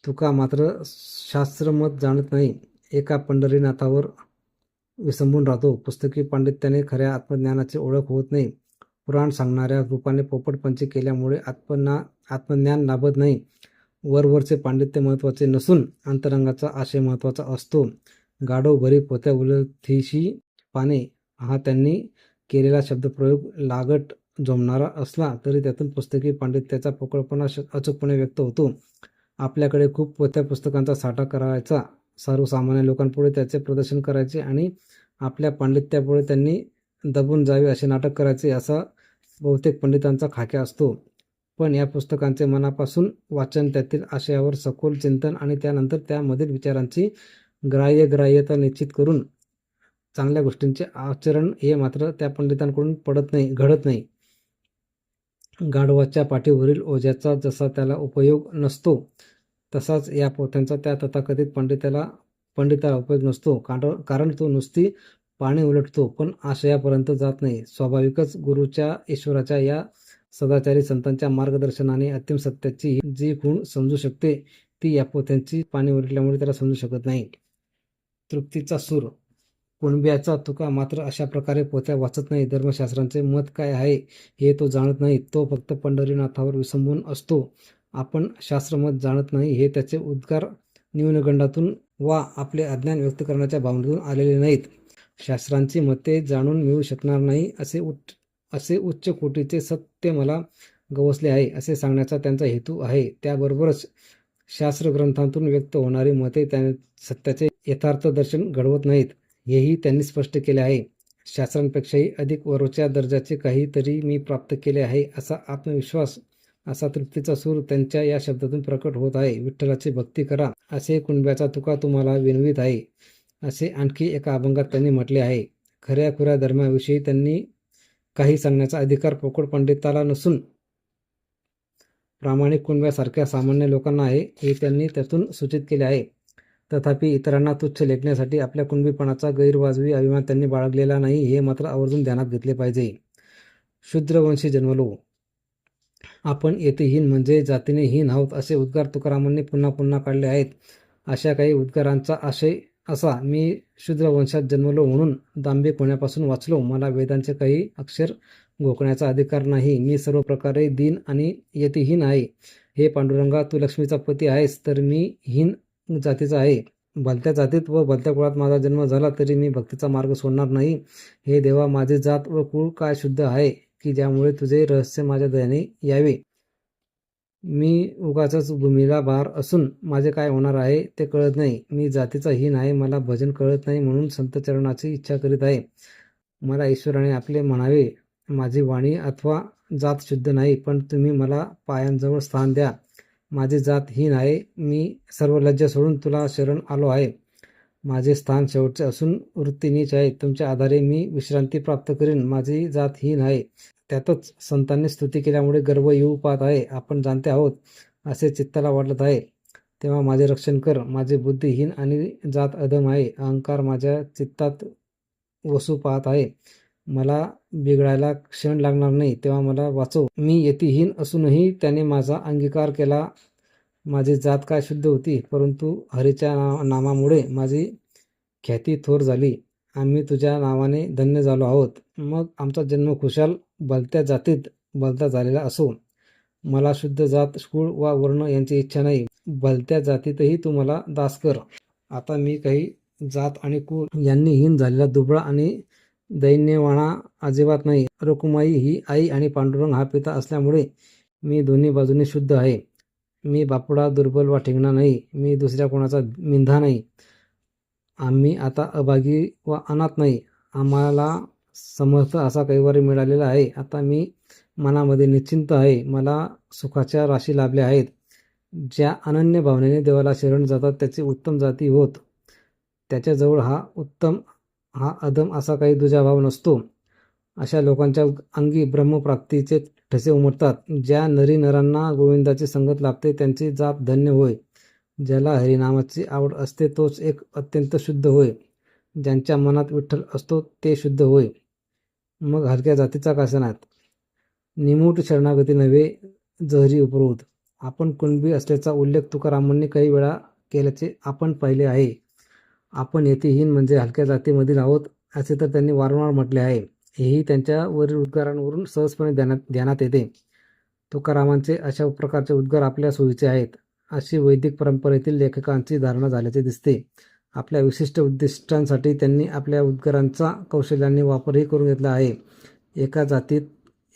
Speaker 1: तुका मात्र शास्त्रमत जाणत नाही. एका पंढरीनाथावर विसंबून राहतो. पुस्तकी पांडित्याने खऱ्या आत्मज्ञानाची ओळख होत नाही. पुराण सांगणाऱ्या रूपाने पोपटपंची केल्यामुळे आत्मज्ञान लाभत नाही. वरवरचे पांडित्य महत्त्वाचे नसून अंतरंगाचा आशय महत्त्वाचा असतो. गाढवभरी पोत्या उलथीशी पाने हा त्यांनी केलेला शब्दप्रयोग लागट जोमणारा असला तरी त्यातून पुस्तकी पांडित्याचा पोकळपणा अचूकपणे व्यक्त होतो. आपल्याकडे खूप पोथ्या पुस्तकांचा साठा करायचा, सर्वसामान्य लोकांपुढे त्याचे प्रदर्शन करायचे आणि आपल्या पांडित्यापुढे त्यांनी दबून जावे असे नाटक करायचे असा बहुतेक पंडितांचा खाक्या असतो. पण या पुस्तकांचे मनापासून वाचन, त्यातील आशयावर सखोल चिंतन आणि त्यानंतर त्यामधील विचारांची ग्राह्यता निश्चित करून चांगल्या गोष्टींचे आचरण हे मात्र त्या पंडितांकडून घडत नाही. गाढवाच्या पाठीवरील ओझ्याचा जसा त्याला उपयोग नसतो, तसाच या पोथ्यांचा त्या तथाकथित पंडिताला उपयोग नसतो. कारण तो नुसती पाणी उलटतो, पण आशयापर्यंत जात नाही. स्वाभाविकच गुरुच्या, ईश्वराच्या या सदाचारी संतांच्या मार्गदर्शनाने अंतिम सत्याची जी खूण समजू शकते, ती या पोथ्यांची पाणी उलटल्यामुळे त्याला समजू शकत नाही. तृप्तीचा सूर. कुणब्याचा तुका मात्र अशा प्रकारे पोथ्या वाचत नाही. धर्मशास्त्रांचे मत काय आहे हे तो जाणत नाही. तो फक्त पंढरीनाथावर विसंबून असतो. आपण शास्त्रमत जाणत नाही हे त्याचे उद्गार न्यूनगंडातून वा आपले अज्ञान व्यक्त करण्याच्या भावनेतून आलेले नाहीत. शास्त्रांची मते जाणून मिळू शकणार नाही असे उच्च कोटीचे सत्य मला गवसले आहे असे सांगण्याचा त्यांचा हेतू आहे. त्याबरोबरच शास्त्रग्रंथांतून व्यक्त होणारी मते सत्याचे यथार्थ दर्शन घडवत नाहीत हेही त्यांनी स्पष्ट केले आहे. शास्त्रांपेक्षाही अधिक वरच्या दर्जाचे काहीतरी मी प्राप्त केले आहे असा आत्मविश्वास, असा तृप्तीचा सूर त्यांच्या या शब्दातून प्रकट होत आहे. विठ्ठलाची भक्ती करा असे कुणब्याचा तुका तुम्हाला विनवित आहे असे आणखी एका अभंगात त्यांनी म्हटले आहे. खऱ्या धर्माविषयी त्यांनी काही सांगण्याचा अधिकार पोकळ पंडिताला नसून प्रामाणिक कुणब्यासारख्या सामान्य लोकांना आहे हे त्यांनी त्यातून सूचित केले आहे. तथापि इतरांना तुच्छ लेखण्यासाठी आपल्या कुणबीपणाचा गैरवाजवी अभिमान त्यांनी बाळगलेला नाही हे मात्र आवर्जून ध्यानात घेतले पाहिजे. शूद्रवंशी जन्मलो. आपण यतिहीन म्हणजे जातीने हीन आहोत असे उद्गार तुकारामांनी पुन्हा पुन्हा काढले आहेत. अशा काही उद्गारांचा आशय असा: मी शूद्रवंशात जन्मलो म्हणून दांभिक होण्यापासून वाचलो. मला वेदांचे काही अक्षर घोकण्याचा अधिकार नाही. मी सर्व प्रकारे दीन आणि यतिहीन आहे. हे पांडुरंगा, तू लक्ष्मीचा पती आहेस, तर मी हीन जातीचा आहे. भलत्या जातीत व भलत्या कुळात माझा जन्म झाला तरी मी भक्तीचा मार्ग सोडणार नाही. हे देवा, माझी जात व कुळ काय शुद्ध आहे की ज्यामुळे तुझे रहस्य माझ्या दयाने यावे. मी उगाचच भूमीला भार असून माझे काय होणार आहे ते कळत नाही. मी जातीचा हीन आहे, मला भजन कळत नाही म्हणून संत चरणाची इच्छा करीत आहे. मला ईश्वराने आपले म्हणावे. माझी वाणी अथवा जात शुद्ध नाही, पण तुम्ही मला पायांजवळ स्थान द्या. माझी जात हीन आहे. मी सर्व लज्जा सोडून तुला शरण आलो आहे. माझे स्थान शेवटचे असून वृत्ती नीच आहे. तुमच्या आधारे मी विश्रांती प्राप्त करीन. माझी जात हीन आहे. त्यातच संतांनी स्तुती केल्यामुळे गर्व येऊ पाहत आहे. आपण जाणते आहोत असे चित्ताला वाटत आहे, तेव्हा माझे रक्षण कर. माझी बुद्धी हीन आणि जात अधम आहे. अहंकार माझ्या चित्तात वसू पाहत आहे. मला बिघडायला क्षण लागणार नाही, तेव्हा मला वाचव. मी यतिहीन असूनही त्याने माझा अंगीकार केला. माझी जात काय शुद्ध होती, परंतु हरीच्या नामामुळे माझी ख्याती थोर झाली. आम्ही तुझ्या नावाने धन्य झालो आहोत. मग आमचा जन्म खुशाल भलत्या जातीत भलता झालेला असो. मला शुद्ध जात, कुळ वा वर्ण यांची इच्छा नाही. भलत्या जातीतही तू मला दास कर. आता मी काही जात आणि कुळ यांनी हीन झालेला दुबळा आणि दैन्यवाणा अजिबात नाही. रुक्माई ही आई आणि पांडुरंग हा पिता असल्यामुळे मी दोन्ही बाजूने शुद्ध आहे. मी बापुडा, दुर्बल वा ठिंगणा नाही. मी दुसऱ्या कोणाचा मिंधा नाही. आम्ही आता अभागी वा अनाथ नाही. आम्हाला समर्थ असा कैवारी मिळालेला आहे. आता मी मनामध्ये निश्चिंत आहे. मला सुखाच्या राशी लाभल्या आहेत. ज्या अनन्य भावनेने देवाला शरण जातात त्याची उत्तम जाती होत. त्याच्याजवळ हा अधम असा काही दुजाभाव नसतो. अशा लोकांच्या अंगी ब्रह्मप्राप्तीचे ठसे उमटतात. ज्या नरांना गोविंदाची संगत लाभते त्यांची जात धन्य होय. ज्याला हरिनामाची आवड असते तोच एक अत्यंत शुद्ध होय. ज्यांच्या मनात विठ्ठल असतो ते शुद्ध होय. मग हलक्या जातीचा कासनात निमूट शरणागती नव्हे जहरी उपरोध. आपण कुणबी असल्याचा उल्लेख तुकारामांनी काही वेळा केल्याचे आपण पाहिले आहे. आपण यतिहीन म्हणजे हलक्या जातीमधील आहोत असे तर त्यांनी वारंवार म्हटले आहे. हेही त्यांच्या वरील उद्गारांवरून सहजपणे ध्यानात येते. तुकारामांचे अशा प्रकारचे उद्गार आपल्या सोयीचे आहेत अशी वैदिक परंपरेतील लेखकांची धारणा झाल्याचे दिसते. आपल्या विशिष्ट उद्दिष्टांसाठी त्यांनी आपल्या उद्गारांचा कौशल्याने वापरही करून घेतला आहे.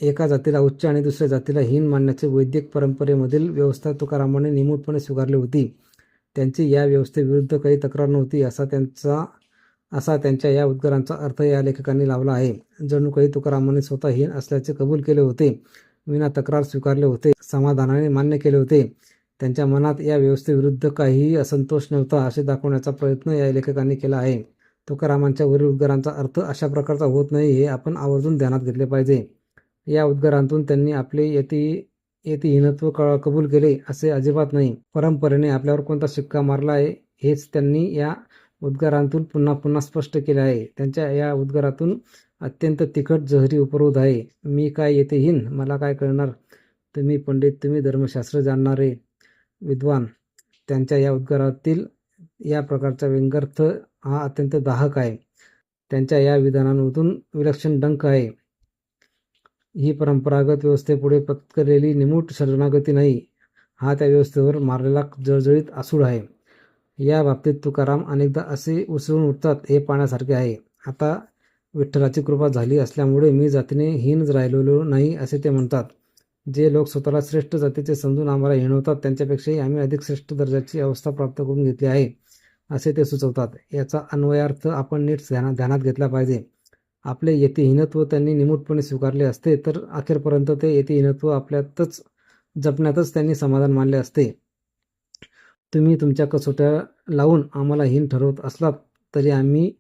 Speaker 1: एका जातीला उच्च आणि दुसऱ्या जातीला हीन मानण्याचे वैदिक परंपरेमधील व्यवस्था तुकारामांनी निमूटपणे स्वीकारली होती. त्यांची या व्यवस्थेविरुद्ध काही तक्रार नव्हती असा त्यांच्या या उद्गारांचा अर्थ या लेखकांनी लावला आहे. जणू काही तुकारामांनी स्वतः हीन असल्याचे कबूल केले होते, विना तक्रार स्वीकारले होते, समाधानाने मान्य केले होते. त्यांच्या मनात या व्यवस्थेविरुद्ध काहीही असंतोष नव्हता असे दाखवण्याचा प्रयत्न या लेखकांनी केला आहे. तुकारामांच्या वरील उद्गारांचा अर्थ अशा प्रकारचा होत नाही हे आपण आवर्जून ध्यानात घेतले पाहिजे. या उद्गारांतून त्यांनी आपले यतिहीनत्व कबूल केले असे अजिबात नाही. परंपरेने आपल्यावर कोणता शिक्का मारला आहे हेच त्यांनी या उद्गारांतून पुन्हा पुन्हा स्पष्ट केले आहे. त्यांच्या या उद्गारातून अत्यंत तिखट जहरी उपरोध आहे. मी काय यतिहीन, मला काय कळणार, तुम्ही पंडित, तुम्ही धर्मशास्त्र जाणणारे विद्वान. त्यांच्या या उद्गारातील या प्रकारचा व्यंग्यार्थ हा अत्यंत दाहक आहे. त्यांच्या या विधानांमधून विलक्षण डंक आहे. ही परंपरागत व्यवस्थेपुढे पत्करलेली निमूट शरणागती नाही, हा त्या व्यवस्थेवर मारलेला जळजळीत आसूड आहे. या बाबतीत तुकाराम अनेकदा असे उसळून उठतात हे पाहण्यासारखे आहे. आता विठ्ठलाची कृपा झाली असल्यामुळे मी जातीने हीनच राहिलेलो नाही असे ते म्हणतात. जे लोक स्वतःला श्रेष्ठ जातीचे समजून आम्हाला हिणवतात त्यांच्यापेक्षाही आम्ही अधिक श्रेष्ठ दर्जाची अवस्था प्राप्त करून घेतली आहे असे ते सुचवतात. याचा अन्वयार्थ आपण नीट ध्यानात घेतला पाहिजे. आपले यतिहीनत्व त्यांनी निमूटपणे स्वीकारले असते तर अखेरपर्यंत ते यतिहीनत्व आपल्यातच जपण्यातच त्यांनी समाधान मानले असते. तुम्ही तुमच्या कसोट्या लावून आम्हाला हीन ठरवत असलात तरी आम्ही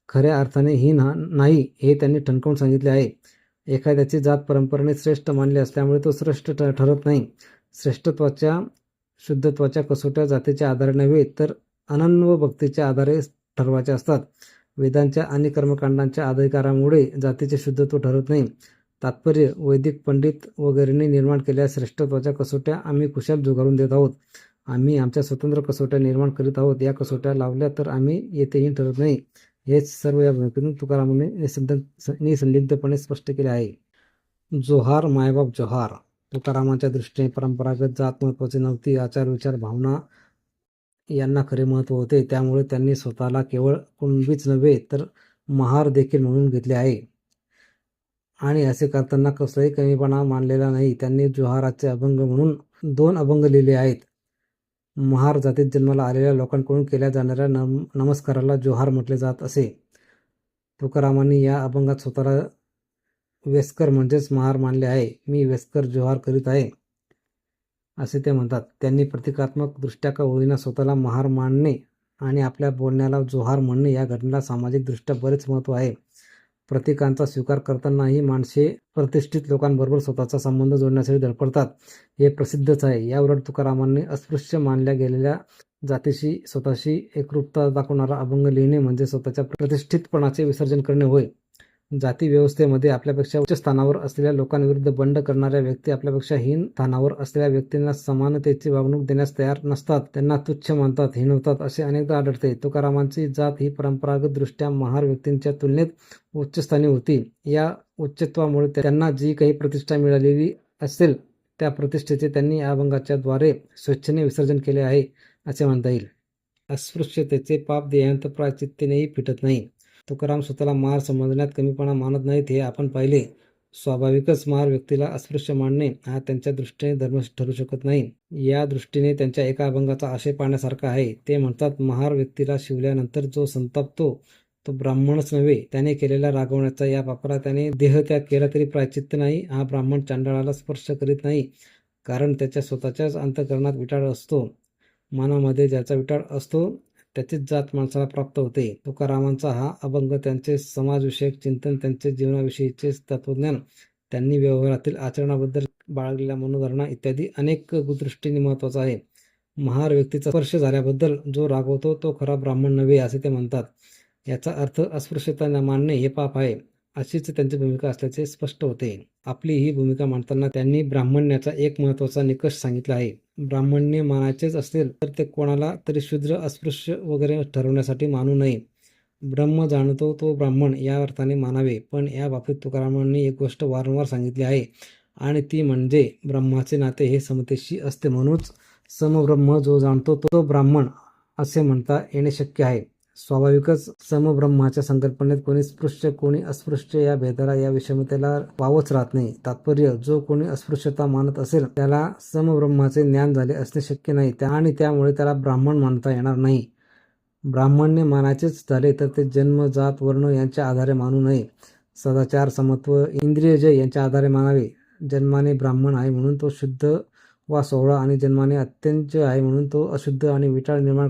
Speaker 1: खऱ्या अर्थाने हीन नाही हे त्यांनी ठणकावून सांगितले आहे. एखाद्याची जात परंपरेने श्रेष्ठ मानली असल्यामुळे तो श्रेष्ठ ठरत नाही. श्रेष्ठत्वाच्या शुद्धत्वाच्या कसोट्या जातीच्या आधारे नव्हे तर अनन्य भक्तीच्या आधारे ठरवायच्या असतात. वेदांच्या आणि कर्मकांडांच्या अधिकारामुळे जातीचे शुद्धत्व ठरत नाही. तात्पर्य वैदिक पंडित वगैरेंनी निर्माण केलेल्या श्रेष्ठत्वाच्या कसोट्या आम्ही कुशाल झुगारून देत आहोत. आम्ही आमच्या स्वतंत्र कसोट्या निर्माण करीत आहोत. या कसोट्या लावल्या तर आम्ही येथेही ठरत नाही. हेच सर्व या भूमिकेतून तुकारामांनी निसंदिग्धपणे स्पष्ट केले आहे. जोहार मायबाप जोहार. तुकारामांच्या दृष्टीने परंपरागत जात महत्त्वाची नव्हती. आचार विचार भावना यांना खरे महत्त्व होते. त्यामुळे त्यांनी स्वतःला केवळ कुणबीच नव्हे तर महार देखील म्हणून घेतले आहे आणि असे करताना कसलाही कमीपणा मानलेला नाही. त्यांनी जोहाराचे अभंग म्हणून 2 अभंग लिहिले आहेत. महार जातीत जन्माला आलेल्या लोकांकडून केल्या जाणाऱ्या नमस्काराला जोहार म्हटले जात असे. तुकारामांनी या अभंगात स्वतःला वेस्कर म्हणजेच महार मानले आहे. मी वेस्कर जोहार करीत आहे असे ते म्हणतात. त्यांनी प्रतिकात्मक दृष्ट्या का होईना स्वतःला महार मानणे आणि आपल्या बोलण्याला जोहार म्हणणे या घटनेला सामाजिक दृष्ट्या बरेच महत्त्व आहे. प्रतीकांचा स्वीकार करतानाही माणसे प्रतिष्ठित लोकांबरोबर स्वतःचा संबंध जोडण्यासाठी धडपडतात हे प्रसिद्धच आहे. याउलट तुकारामांनी अस्पृश्य मानल्या गेलेल्या जातीशी स्वतःशी एकरूपता दाखवणारा अभंग लिहिणे म्हणजे स्वतःच्या प्रतिष्ठितपणाचे विसर्जन करणे होय. जाती व्यवस्थेमध्ये आपल्यापेक्षा उच्च स्थानावर असलेल्या लोकांविरुद्ध बंड करणाऱ्या व्यक्ती आपल्यापेक्षा हीन स्थानावर असलेल्या व्यक्तींना समानतेची वागणूक देण्यास तयार नसतात. त्यांना तुच्छ मानतात, हिणवतात असे अनेकदा आढळते. तुकारामांची जात ही परंपरागत दृष्ट्या महार व्यक्तींच्या तुलनेत उच्चस्थानी होती. या उच्चत्वामुळे त्यांना जी काही प्रतिष्ठा मिळालेली असेल त्या प्रतिष्ठेचे त्यांनी या अभंगाच्या द्वारे स्वेच्छेने विसर्जन केले आहे असे म्हणता येईल. अस्पृश्यतेचे पाप देहांत प्रायचित्तेनेही फिटत नाही. तुकाराम स्वतःला महार समजण्यात कमीपणा मानत नाहीत हे आपण पाहिले. स्वाभाविकच महार व्यक्तीला अस्पृश्य मानणे हा त्यांच्या दृष्टीने धर्म ठरू शकत नाही. या दृष्टीने त्यांच्या एका अभंगाचा आशय पाहण्यासारखा आहे. ते म्हणतात, महार व्यक्तीला शिवल्यानंतर जो संतापतो तो ब्राह्मणच नव्हे. त्याने केलेल्या रागवण्याचा या पापाला त्याने देहत्याग केला तरी प्रायचित्त नाही. हा ब्राह्मण चांडाळाला स्पर्श करीत नाही, कारण त्याच्या स्वतःच्याच अंतःकरणात विटाळ असतो. मनामध्ये ज्याचा विटाळ असतो त्याचीच जात माणसाला प्राप्त होते. तुकारामांचा हा अभंग, त्यांचे समाजविषयक चिंतन, त्यांचे जीवनाविषयीचे तत्वज्ञान, त्यांनी व्यवहारातील आचरणाबद्दल बाळगलेल्या मनोधारणा इत्यादी अनेक दृष्टींनी महत्त्वाचा आहे. महार व्यक्तीचा स्पर्श झाल्याबद्दल जो रागवतो तो खरा ब्राह्मण नव्हे असे ते म्हणतात. याचा अर्थ अस्पृश्यता न मानणे हे पाप आहे, अशीच त्यांची भूमिका असल्याचे स्पष्ट होते. आपली ही भूमिका मांडताना त्यांनी ब्राह्मण्याचा एक महत्त्वाचा निकष सांगितला आहे. ब्राह्मण्य मानायचेच असेल तर ते कोणाला तरी शूद्र, अस्पृश्य वगैरे ठरवण्यासाठी मानू नये. ब्रह्म जाणतो तो ब्राह्मण या अर्थाने मानावे. पण या बाबतीत तुकारामांनी एक गोष्ट वारंवार सांगितली आहे, आणि ती म्हणजे ब्रह्माचे नाते हे समतेशी असते. म्हणूनच समब्रह्म जो जाणतो तो ब्राह्मण असे म्हणता येणे शक्य आहे. स्वाभाविकच समब्रह्माच्या संकल्पनेत कोणी स्पृश्य कोणी अस्पृश्य या भेदाला, या विषमतेला वावच राहत नाही. तात्पर्य, जो कोणी अस्पृश्यता मानत असेल त्याला समब्रह्माचे ज्ञान झाले असणे शक्य नाही, आणि त्यामुळे त्याला ब्राह्मण मानता येणार नाही. ब्राह्मण्य मानायचेच झाले तर ते जन्म, जात, वर्ण यांच्या आधारे मानू नये. सदाचार, समत्व, इंद्रियजय यांच्या आधारे मानावे. जन्माने ब्राह्मण आहे म्हणून तो शुद्ध वा सोहळा, आणि जन्माने अत्यंत आहे म्हणून तो अशुद्ध आणि विटाळ निर्माण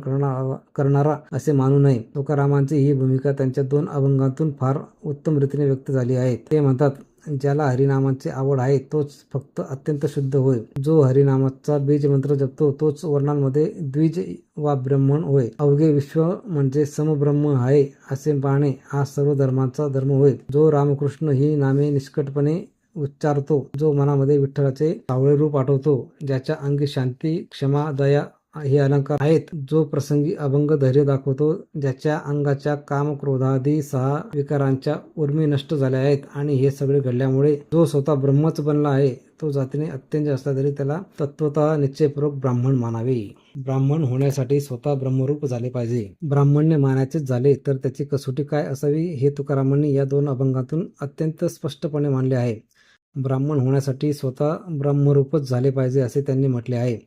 Speaker 1: करणारा असे मानू नये. तुकारामांची ही भूमिका त्यांच्या 2 अभंगांतून फार उत्तम रीतीने व्यक्त झाली आहे. ते म्हणतात, ज्याला हरिनामाची आवड आहे तोच फक्त अत्यंत शुद्ध होय. जो हरिनामाचा बीजमंत्र जपतो तोच वर्णांमध्ये द्विज वा ब्राह्मण होय. अवघे विश्व म्हणजे समब्रह्म आहे असे पाहणे हा सर्व धर्मांचा धर्म होय. जो रामकृष्ण ही नामे निष्कटपणे उच्चारतो, जो मनामध्ये विठ्ठलाचे सावळे रूप आठवतो, ज्याच्या अंगी शांती, क्षमा, दया हे अलंकार आहेत, जो प्रसंगी अभंग धैर्य दाखवतो, ज्याच्या अंगाच्या काम, क्रोधादी 6 विकारांच्या उर्मी नष्ट झाल्या आहेत, आणि हे सगळे घडल्यामुळे जो स्वतः ब्रह्मच बनला आहे, तो जातीने अत्यंत असला तरी त्याला तत्वतः निश्चयपूर्वक ब्राह्मण मानावे. ब्राह्मण होण्यासाठी स्वतः ब्रह्मरूप झाले पाहिजे. ब्राह्मण्य मानायचेच झाले तर त्याची कसोटी काय असावी हे तुकारामांनी या 2 अभंगातून अत्यंत स्पष्टपणे मांडले आहे. ब्राह्मण होण्यासाठी स्वतः ब्रह्मरूपच झाले पाहिजे असे त्यांनी म्हटले आहे.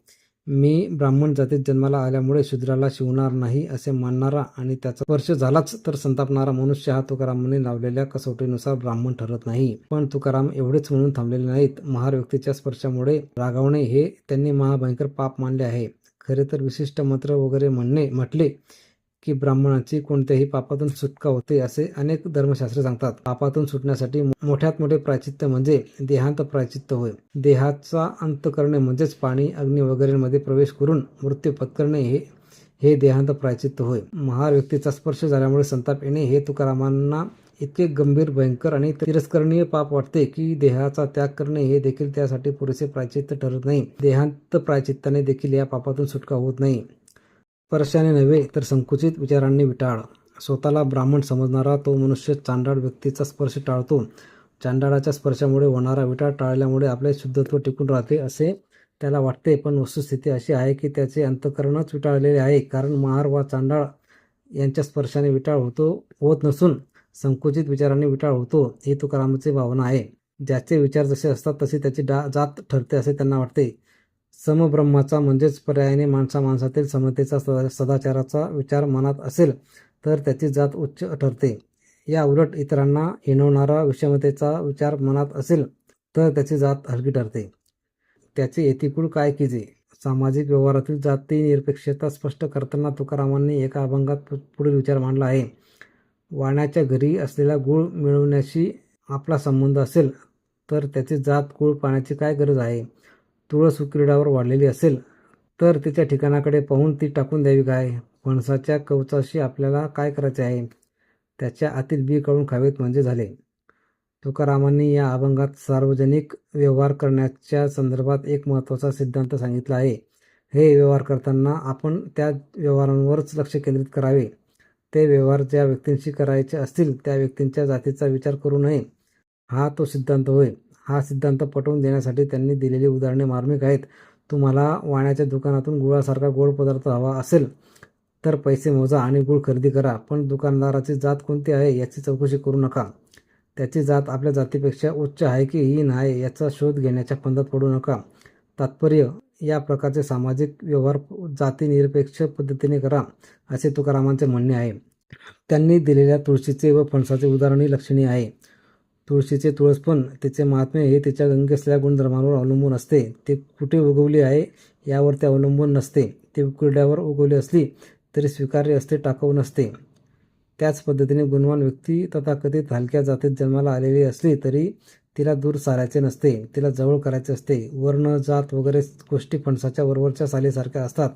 Speaker 1: मी ब्राह्मण जातीत जन्माला आल्यामुळे शूद्राला शिवणार नाही असे मानणारा आणि त्याचा स्पर्श झालाच तर संतापणारा मनुष्य हा तुकारामांनी लावलेल्या कसोटीनुसार ब्राह्मण ठरत नाही. पण तुकाराम एवढेच म्हणून थांबलेले नाहीत. महार व्यक्तीच्या स्पर्शामुळे रागावणे हे त्यांनी महाभयंकर पाप मानले आहे. खरे तर विशिष्ट मंत्र वगैरे म्हटले की ब्राह्मणाची कोणत्याही पापातून सुटका होते असे अनेक धर्मशास्त्रे सांगतात. पापातून सुटण्यासाठी मोठ्यात मोठे प्रायचित्त म्हणजे देहांत प्रायचित्त होय. देहाचा अंत करणे म्हणजेच पाणी, अग्नी वगैरेमध्ये प्रवेश करून मृत्यू पत्करणे हे देहांत प्रायचित्त होय. महार व्यक्तीचा स्पर्श झाल्यामुळे संताप येणे हे तुकारामांना इतके गंभीर, भयंकर आणि तिरस्करणीय पाप वाटते की देहाचा त्याग करणे हे देखील त्यासाठी पुरेसे प्रायचित्त ठरत नाही. देहांत प्रायचित्ताने देखील या पापातून सुटका होत नाही. स्पर्शाने नव्हे तर संकुचित विचारांनी विटाळ. स्वतःला ब्राह्मण समजणारा तो मनुष्य चांडाळ व्यक्तीचा स्पर्श टाळतो. चांडाळाच्या स्पर्शामुळे होणारा विटाळ टाळल्यामुळे आपले शुद्धत्व टिकून राहते असे त्याला वाटते, पण वस्तुस्थिती अशी आहे की त्याचे अंतःकरणच विटाळलेले आहे. कारण महार वा चांडाळ यांच्या स्पर्शाने विटाळ होत नसून संकुचित विचारांनी विटाळ होतो, ही तुकारामांची भावना आहे. ज्याचे विचार जसे असतात तशी त्याची जात ठरते असे त्यांना वाटते. समब्रह्माचा म्हणजेच पर्यायाने माणसातील समतेचा, सदाचाराचा विचार मनात असेल तर त्याची जात उच्च ठरते. या उलट इतरांना हिणवणारा विषमतेचा विचार मनात असेल तर त्याची जात हलकी ठरते. त्याचे यतिकुळ काय कीजे. सामाजिक व्यवहारातील जाती निरपेक्षता स्पष्ट करताना तुकारामांनी एका अभंगात पुढील विचार मांडला आहे. वाण्याच्या घरी असलेला गूळ मिळवण्याशी आपला संबंध असेल तर त्याची जात गूळ पाण्याची काय गरज आहे. तुळस उकिरड्यावर वाढलेली असेल तर तिच्या ठिकाणाकडे पाहून ती टाकून द्यावी काय. फणसाच्या कवचाशी आपल्याला काय करायचे आहे. त्याच्या आतील बी काढून खावेत म्हणजे झाले. तुकारामांनी या अभंगात सार्वजनिक व्यवहार करण्याच्या संदर्भात एक महत्त्वाचा सिद्धांत सांगितला आहे. हे व्यवहार करताना आपण त्या व्यवहारांवरच लक्ष केंद्रित करावे. ते व्यवहार ज्या व्यक्तींशी करायचे असतील त्या व्यक्तींच्या जातीचा विचार करू नये, हा तो सिद्धांत होय. हा सिद्धांत पटवून देण्यासाठी त्यांनी दिलेली उदाहरणे मार्मिक आहेत. तुम्हाला वाण्याच्या दुकानातून गुळासारखा गोड पदार्थ हवा असेल तर पैसे मोजा आणि गूळ खरेदी करा, पण दुकानदाराची जात कोणती आहे याची चौकशी करू नका. त्याची जात आपल्या जातीपेक्षा उच्च आहे की हीन आहे याचा शोध घेण्याच्या फंदात पडू नका. तात्पर्य, या प्रकारचे सामाजिक व्यवहार जातीनिरपेक्ष पद्धतीने करा असे तुकारामांचे म्हणणे आहे. त्यांनी दिलेल्या तुळशीचे व फणसाचे उदाहरणही लक्षणीय आहे. तुळशीचे तुळसपण, तिचे महात्म्य हे तिच्या गंगे असलेल्या गुणधर्मांवर अवलंबून असते. ते कुठे उगवली आहे यावर ते अवलंबून नसते. ते उकिरड्यावर उगवली असली तरी स्वीकार्य असते, टाकाऊ नसते. त्याच पद्धतीने गुणवान व्यक्ती तथाकथित हलक्या जातीत जन्माला आलेली असली तरी तिला दूर सारायचे नसते, तिला जवळ करायचे असते. वर्ण, जात वगैरे गोष्टी फणसाच्या वरवरच्या सालीसारख्या असतात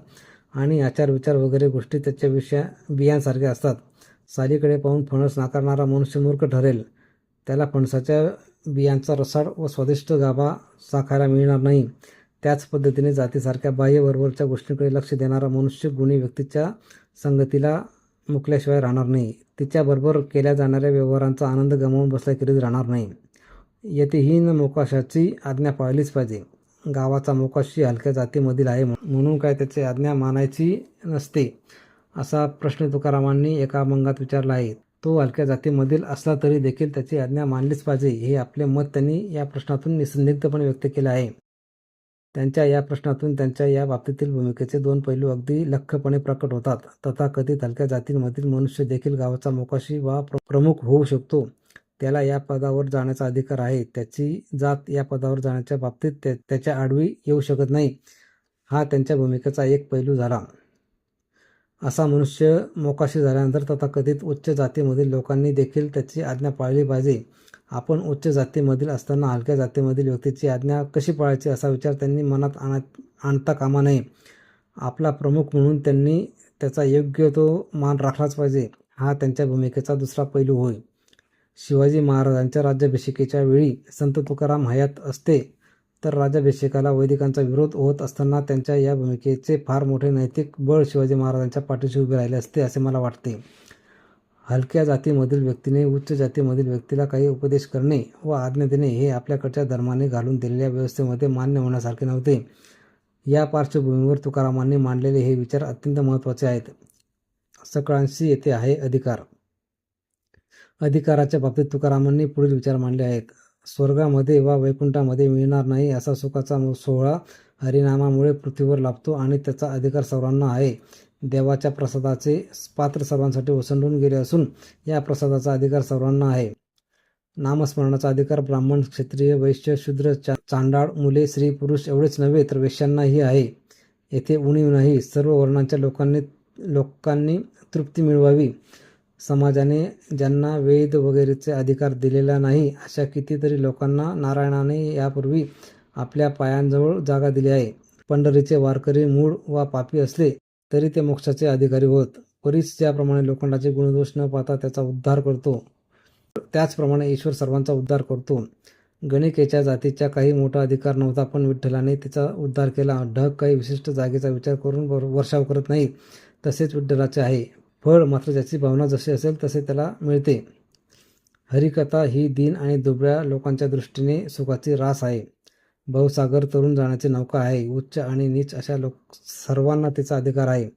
Speaker 1: आणि आचार विचार वगैरे गोष्टी त्याच्या बियांसारख्या असतात. सालीकडे पाहून फणस नाकारणारा मनुष्य मूर्ख ठरेल. त्याला फणसाच्या बियांचा रसाळ व स्वादिष्ट गाभा चाखायला मिळणार नाही. त्याच पद्धतीने जातीसारख्या बाह्य वरवरच्या गोष्टींकडे लक्ष देणारा मनुष्य गुणी व्यक्तीच्या संगतीला मुकल्याशिवाय राहणार नाही. तिच्याबरोबर केल्या जाणाऱ्या व्यवहारांचा आनंद गमावून बसल्याखेरीज राहणार नाही. यतिहीन मोकाशाची आज्ञा पाळलीच पाहिजे. गावाचा मोकाशी हलक्या जातीमधील आहे म्हणून काय त्याची आज्ञा मानायची नसते, असा प्रश्न तुकारामांनी एका अभंगात विचारला आहे. तो हलक्या जातीमधील असला तरी देखील त्याची आज्ञा मानलीच पाहिजे, हे आपले मत त्यांनी या प्रश्नातून निसंदिग्धपणे व्यक्त केले आहे. त्यांच्या या प्रश्नातून त्यांच्या या बाबतीतील भूमिकेचे दोन पैलू अगदी लख्खपणे प्रकट होतात. तथाकथित हलक्या जातींमधील मनुष्य देखील गावाचा मोकाशी वा प्रमुख होऊ शकतो. त्याला या पदावर जाण्याचा अधिकार आहे. त्याची जात या पदावर जाण्याच्या बाबतीत त्याच्या आडवी येऊ शकत नाही. हा त्यांच्या भूमिकेचा एक पैलू झाला. असा मनुष्य मोकाशी झाल्यानंतर तथाकथित उच्च जातीमधील लोकांनी देखील त्याची आज्ञा पाळली पाहिजे. आपण उच्च जातीमधील असताना हलक्या जातीमधील व्यक्तीची आज्ञा कशी पाळायची असा विचार त्यांनी मनात आणता कामा नये. आपला प्रमुख म्हणून त्यांनी त्याचा योग्य तो मान राखलाच पाहिजे. हा त्यांच्या भूमिकेचा दुसरा पैलू होय. शिवाजी महाराजांच्या राज्याभिषेकाच्या वेळी संत तुकाराम हयात असते तर राज्याभिषेकाला वैदिकांचा विरोध होत असताना त्यांच्या या भूमिकेचे फार मोठे नैतिक बळ शिवाजी महाराजांच्या पाठीशी उभे राहिले असते असे मला वाटते. हलक्या जातीमधील व्यक्तीने उच्च जातीमधील व्यक्तीला काही उपदेश करणे व आज्ञा देणे हे आपल्याकडच्या धर्माने घालून दिलेल्या व्यवस्थेमध्ये मान्य होण्यासारखे नव्हते. या पार्श्वभूमीवर तुकारामांनी मांडलेले हे विचार अत्यंत महत्त्वाचे आहेत. सकळांशी येथे आहे अधिकार. अधिकाराच्या बाबतीत तुकारामांनी पुढील विचार मांडले आहेत. स्वर्गामध्ये वा वैकुंठामध्ये मिळणार नाही असा सुखाचा सोहळा हरिनामामुळे पृथ्वीवर लाभतो आणि त्याचा अधिकार सर्वांना आहे. देवाच्या प्रसादाचे पात्र सर्वांसाठी ओसंडून गेले असून या प्रसादाचा अधिकार सर्वांना आहे. नामस्मरणाचा अधिकार ब्राह्मण, क्षत्रिय, वैश्य, शूद्र, चांडाळ, मुले, स्त्री, पुरुष एवढेच नव्हे तर वेश्यांनाही आहे. येथे उणीव नाही. सर्व वर्णांच्या लोकांनी तृप्ती मिळवावी. समाजाने ज्यांना वेद वगैरेचे अधिकार दिलेला नाही अशा कितीतरी लोकांना नारायणाने यापूर्वी आपल्या पायांजवळ जागा दिली आहे. पंढरीचे वारकरी मूळ वा पापी असले तरी ते मोक्षाचे अधिकारी होत. परीस ज्याप्रमाणे लोखंडाचे गुणदोष न पाहता त्याचा उद्धार करतो त्याचप्रमाणे ईश्वर सर्वांचा उद्धार करतो. गणिकेच्या जातीचा काही मोठा अधिकार नव्हता पण विठ्ठलाने तिचा उद्धार केला. ढग काही विशिष्ट जागेचा विचार करून वर्षाव करत नाही तसेच विठ्ठलाचे आहे. फळ मात्र ज्याची भावना जशी असेल तसे त्याला मिळते. हरिकथा ही दीन आणि दुबळ्या लोकांच्या दृष्टीने सुखाची रास आहे. भवसागर तरुण जाण्याची नौका आहे. उच्च आणि नीच अशा सर्वांना तिचा अधिकार आहे.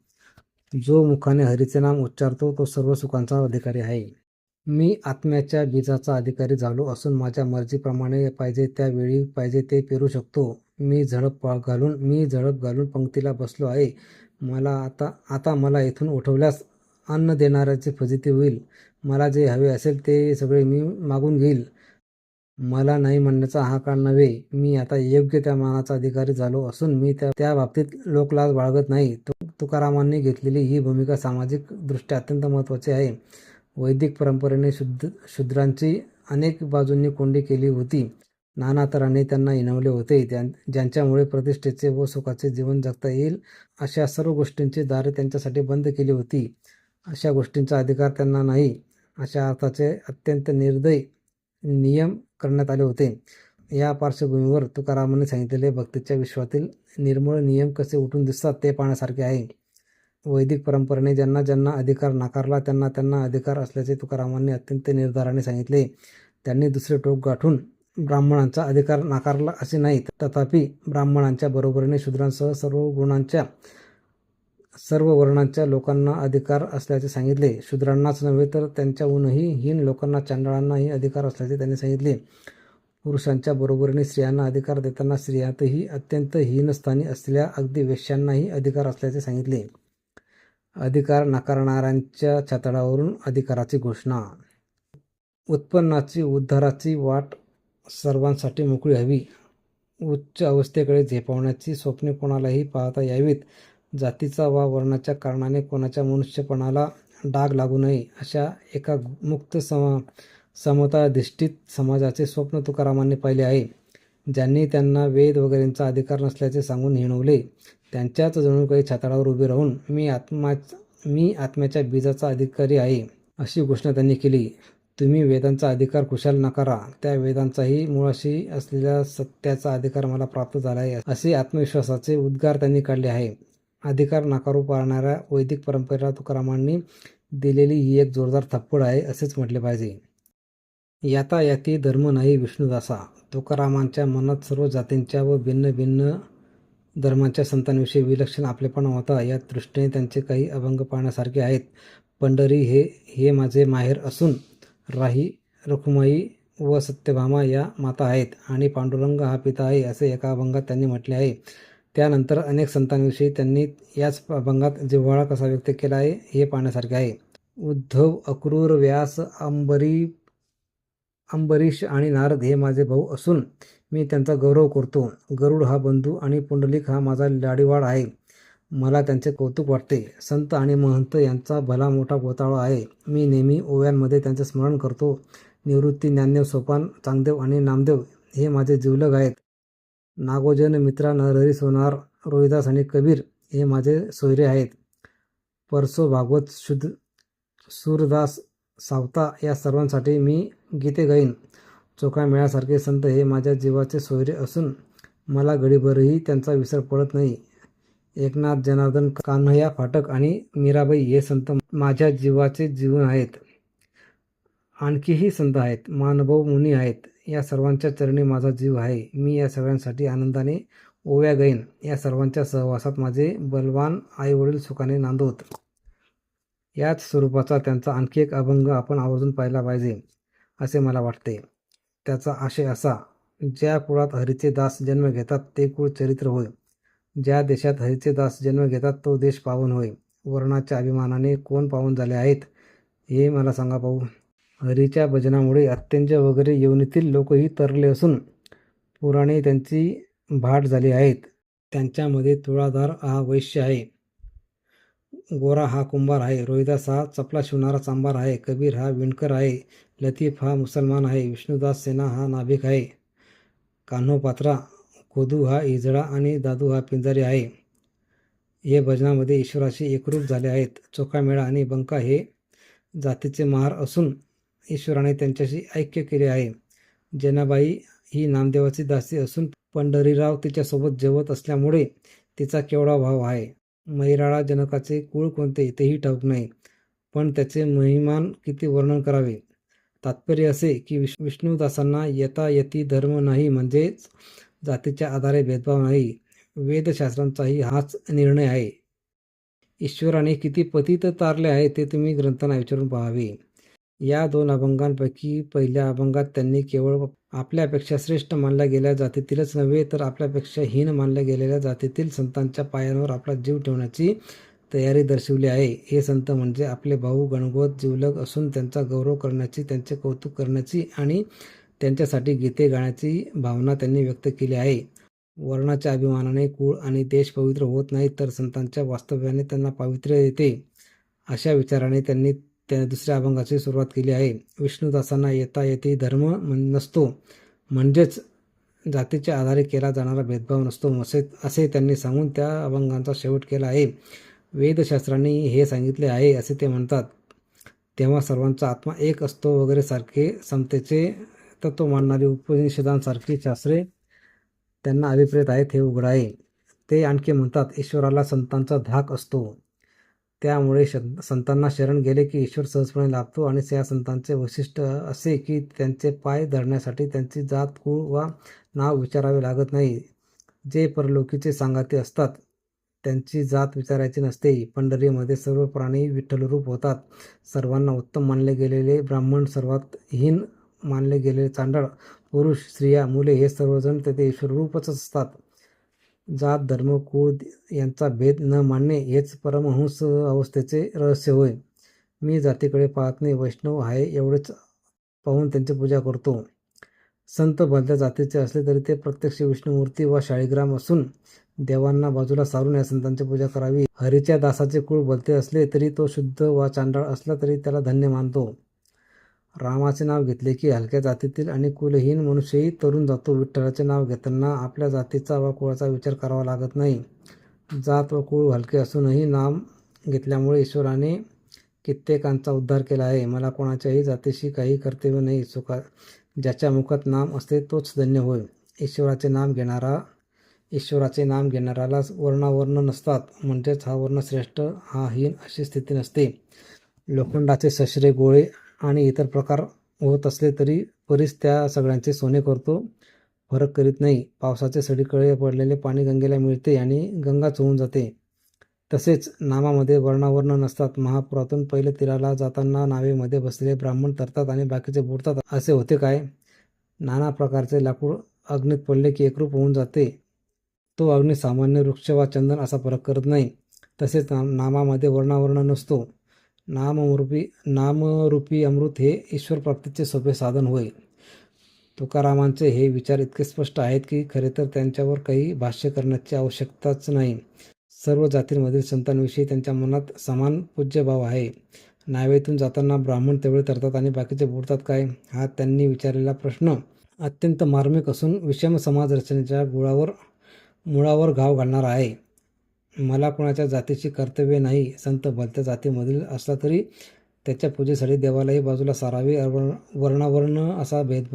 Speaker 1: जो मुखाने हरीचे नाम उच्चारतो तो सर्व सुखांचा अधिकारी आहे. मी आत्म्याच्या बीजाचा अधिकारी झालो असून माझ्या मर्जीप्रमाणे पाहिजे त्या वेळी पाहिजे ते पेरू शकतो. मी झडप घालून पंक्तीला बसलो आहे. आता मला इथून उठवल्यास अन्न देणाऱ्याची फजिती होईल. मला जे हवे असेल ते सगळे मी मागून घेईल. मला नाही म्हणण्याचा हा काळ नव्हे. मी आता योग्य त्या मानाचा अधिकारी झालो असून मी त्या बाबतीत लोकलाज बाळगत नाही. तुकारामांनी घेतलेली ही भूमिका सामाजिक दृष्ट्या अत्यंत महत्त्वाची आहे. वैदिक परंपरेने शूद्रांची अनेक बाजूंनी कोंडी केली होती. नाना तऱ्हाने त्यांना हिणवले होते. ज्यांच्यामुळे प्रतिष्ठेचे व सुखाचे जीवन जगता येईल अशा सर्व गोष्टींची दारे त्यांच्यासाठी बंद केली होती. अशा गोष्टींचा अधिकार त्यांना नाही अशा अर्थाचे अत्यंत निर्दय नियम करण्यात आले होते. या पार्श्वभूमीवर तुकारामांनी सांगितलेले भक्तीच्या विश्वातील निर्मळ नियम कसे उठून दिसतात ते पाहण्यासारखे आहे. वैदिक परंपरेने ज्यांना अधिकार नाकारला त्यांना अधिकार असल्याचे तुकारामांनी अत्यंत निर्धाराने सांगितले. त्यांनी दुसरे टोक गाठून ब्राह्मणांचा अधिकार नाकारला असे नाही, तथापि ब्राह्मणांच्या बरोबरीने शूद्रांसह सर्व वर्णांच्या लोकांना अधिकार असल्याचे सांगितले. शूद्रांनाच नव्हे तर त्यांच्याहूनही हीन लोकांना, चांडाळांनाही अधिकार असल्याचे त्यांनी सांगितले. पुरुषांच्या बरोबरीने स्त्रियांना अधिकार देताना स्त्रियांतही अत्यंत हीनस्थानी असलेल्या अगदी वेश्यांनाही अधिकार असल्याचे सांगितले. अधिकार नाकारणाऱ्यांच्या छाताडावरून अधिकाराची घोषणा. उत्पन्नाची उद्धाराची वाट सर्वांसाठी मोकळी हवी. उच्च अवस्थेकडे झेपावण्याची स्वप्ने कोणालाही पाहता यावीत. जातीचा वा वर्णाच्या कारणाने कोणाच्या मनुष्यपणाला डाग लागू नये अशा एका मुक्त समताधिष्ठित समाजाचे स्वप्न तुकारामांनी पाहिले आहे. ज्यांनी त्यांना वेद वगैरेंचा अधिकार नसल्याचे सांगून हिणवले त्यांच्याच जणू काही छाताडावर उभे राहून मी आत्म्याच्या बीजाचा अधिकारी आहे अशी घोषणा त्यांनी केली. तुम्ही वेदांचा अधिकार खुशाल नाकारा, त्या वेदांचाही मुळाशी असलेल्या सत्याचा अधिकार मला प्राप्त झाला आहे असे आत्मविश्वासाचे उद्गार त्यांनी काढले आहे. अधिकार नाकारू पाहणाऱ्या वैदिक परंपरेला तुकारामांनी दिलेली ही एक जोरदार थप्पड आहे असेच म्हटले पाहिजे. यातायाती धर्म नाही विष्णुदासा. तुकारामांच्या मनात सर्व जातींच्या व भिन्न भिन्न धर्मांच्या संतांविषयी विलक्षण आपलेपणा होता. या दृष्टीने त्यांचे काही अभंग पाहण्यासारखे आहेत. पंढरी हे माझे माहेर असून राही रखुमाई व सत्यभामा या माता आहेत आणि पांडुरंग हा पिता आहे असे एका अभंगात त्यांनी म्हटले आहे. त्यानंतर अनेक संतांविषयी त्यांनी याच अभंगात जिव्हाळा कसा व्यक्त केला आहे हे पाहण्यासारखे आहे. उद्धव, अक्रूर, व्यास, अंबरीश आणि नारद हे माझे भाऊ असून मी त्यांचा गौरव करतो. गरुड हा बंधू आणि पुंडलिक हा माझा लाडीवाड आहे. मला त्यांचे कौतुक वाटते. संत आणि महंत यांचा भला मोठा घोताळा आहे. मी नेहमी ओव्यांमध्ये त्यांचे स्मरण करतो. निवृत्ती, ज्ञानदेव, सोपान, चांगदेव आणि नामदेव हे माझे जिवलग आहेत. नागोजन, मित्रा, नरहरी, सोनार, रोहिदास आणि कबीर हे माझे सोयरे आहेत. परसो, भागवत, शुद्ध, सूरदास, सावता या सर्वांसाठी मी गीते गाईन. चोखामेळासारखे संत हे माझ्या जीवाचे सोयरे असून मला घडीभरही त्यांचा विसर पडत नाही. एकनाथ, जनार्दन, कान्हया फाटक आणि मीराबाई हे संत माझ्या जीवाचे जीवन आहेत. आणखीही संत आहेत. महानुभाव मुनी आहेत. या सर्वांच्या चरणी माझा जीव आहे. मी या सगळ्यांसाठी आनंदाने ओव्या गाईन. या सर्वांच्या सहवासात माझे बलवान आईवडील सुखाने नांदोत. याच स्वरूपाचा त्यांचा आणखी एक अभंग आपण आवर्जून पाहिला पाहिजे असे मला वाटते. त्याचा आशय असा: ज्या कुळात हरीचे दास जन्म घेतात ते कुळ चरित्र होय. ज्या देशात हरीचे दास जन्म घेतात तो देश पावन होय. वर्णाच्या अभिमानाने कोण पावन झाले आहेत हे मला सांगा पाहू. हरीच्या भजनामुळे अत्यंज वगैरे योनीतील लोकही तरले असून पुराणे त्यांची भाट झाली आहेत. त्यांच्यामध्ये तुळाधार हा वैश्य आहे, गोरा हा कुंभार आहे, रोहिदास हा चपला शिवणारा चांभार आहे, कबीर हा विणकर आहे, लतीफ हा मुसलमान आहे, विष्णुदास सेना हा नाभिक आहे, कान्होपात्रा खोदू हा इजळा आणि दादू हा पिंजारी आहे. हे भजनामध्ये ईश्वराशी एकरूप झाले आहेत. चोखामेळा आणि बंका हे जातीचे महार असून ईश्वराने त्यांच्याशी ऐक्य केले आहे. जनाबाई ही नामदेवाची दासी असून पंढरीराव तिच्यासोबत जेवत असल्यामुळे तिचा केवढा भाव आहे. मैराळा जनकाचे कुळ कोणते तेही ठाऊक नाही, पण त्याचे महिमान किती वर्णन करावे. तात्पर्य असे की विष्णुदासांना यतायती धर्म नाही, म्हणजेच जातीच्या आधारे भेदभाव नाही. वेदशास्त्रांचाही हाच निर्णय आहे. ईश्वराने किती पतित तारले आहे ते तुम्ही ग्रंथांना विचारून पाहावे. या दोन अभंगांपैकी पहिल्या अभंगात त्यांनी केवळ आपल्यापेक्षा श्रेष्ठ मानल्या गेलेल्या जातीतीलच नव्हे तर आपल्यापेक्षा हीन मानल्या गेलेल्या जातीतील संतांच्या पायांवर आपला जीव ठेवण्याची तयारी दर्शवली आहे. हे संत म्हणजे आपले भाऊ गणगोत जिवलग असून त्यांचा गौरव करण्याची, त्यांचे कौतुक करण्याची आणि त्यांच्यासाठी गीते गाण्याची भावना त्यांनी व्यक्त केली आहे. वर्णाच्या अभिमानाने कुळ आणि देश पवित्र होत नाही तर संतांच्या वास्तव्याने त्यांना पावित्र्य येते अशा विचाराने त्यांनी दुसऱ्या अभंगाची सुरुवात केली आहे. विष्णुदासांना यतायती धर्म नसतो, म्हणजेच जातीच्या आधारे केला जाणारा भेदभाव नसतो असे त्यांनी सांगून त्या अभंगांचा शेवट केला आहे. वेदशास्त्रांनी हे सांगितले आहे असे ते म्हणतात. तेव्हा सर्वांचा आत्मा एक असतो वगैरे सारखे समतेचे तत्व मांडणारी उपनिषदांसारखी शास्त्रे त्यांना अभिप्रेत आहेत हे उघड आहे. ते आणखी म्हणतात, ईश्वराला संतांचा धाक असतो, त्यामुळे संतांना शरण गेले की ईश्वर सहजपणे लाभतो आणि त्या संतांचे वैशिष्ट्य असे की त्यांचे पाय धरण्यासाठी त्यांची जात, कुळ वा नाव विचारावे लागत नाही. जे परलोकीचे सांगाते असतात त्यांची जात विचारायची नसते. पंढरीमध्ये सर्व प्राणी विठ्ठलरूप होतात. सर्वांना उत्तम मानले गेलेले ब्राह्मण, सर्वात हीन मानले गेलेले चांडाळ, पुरुष, स्त्रिया, मुले हे सर्वजण तेथे ईश्वररूपच असतात. जात धर्म कुळ यांचा भेद न मानणे हेच परमहंस अवस्थेचे रहस्य होय. मी जातीकडे पाहत नाही, वैष्णव आहे एवढेच पाहून त्यांची पूजा करतो. संत भलत्या जातीचे असले तरी ते प्रत्यक्ष विष्णुमूर्ती वा शाळीग्राम असून देवांना बाजूला सारून या संतांची पूजा करावी. हरीच्या दासाचे कुळ भलते असले तरी तो शुद्ध वा चांडाळ असला तरी त्याला धन्य मानतो. रामाचे नाव घेतले की हलक्या जातीतील आणि कुलहीन मनुष्यही तरून जातो. विठ्ठलाचे नाव घेताना आपल्या जातीचा वा कुळाचा विचार करावा लागत नाही. जात व कुळ हलके असूनही नाम घेतल्यामुळे ईश्वराने कित्येकांचा उद्धार केला आहे. मला कोणाच्याही जातीशी काही कर्तव्य नाही. ज्याच्या मुखात नाम असते तोच धन्य होय. ईश्वराचे नाम घेणाऱ्याला वर्णावर्ण नसतात. म्हणजेच हा वर्ण श्रेष्ठ हा हीन अशी स्थिती नसते. लोखंडाचे सशरे गोळे आणि इतर प्रकार होत असले तरी परीस त्या सगळ्यांचे सोने करतो, फरक करीत नाही. पावसाचे सडीकडे पडलेले पाणी गंगेला मिळते आणि गंगा चोळून जाते. तसेच नामामध्ये वर्णावर्ण नसतात. महापुरातून पहिले तीराला जाताना नावेमध्ये बसलेले ब्राह्मण तरतात आणि बाकीचे बुडतात. असे होते काय? नाना प्रकारचे लाकूड अग्नीत पडले की एकरूप होऊन जाते. तो अग्नी सामान्य वृक्ष वा चंदन असा फरक करत नाही. तसेच नामामध्ये वर्णावर्ण नसतो. नामरूपी अमृत हे ईश्वर प्राप्तीचे सोपे साधन होय. तुकारामांचे हे विचार इतके स्पष्ट आहेत की खरे तर त्यांच्यावर काही भाष्य करण्याची आवश्यकताच नाही. सर्व जातींमधील संतांविषयी त्यांच्या मनात समान पूज्यभाव आहे. नावेतून जाताना ब्राह्मण तेवढे तरतात आणि बाकीचे बुडतात काय? हा त्यांनी विचारलेला प्रश्न अत्यंत मार्मिक असून विषम समाज रचनेच्या मुळावर घाव घालणारा आहे. मला कोणाच्या जातीची कर्तव्य नाही. संत भलत्या जातीमधील असला तरी त्याच्या पूजेसाठी देवालाही बाजूला सारावे. वर्णावर्ण असा भेद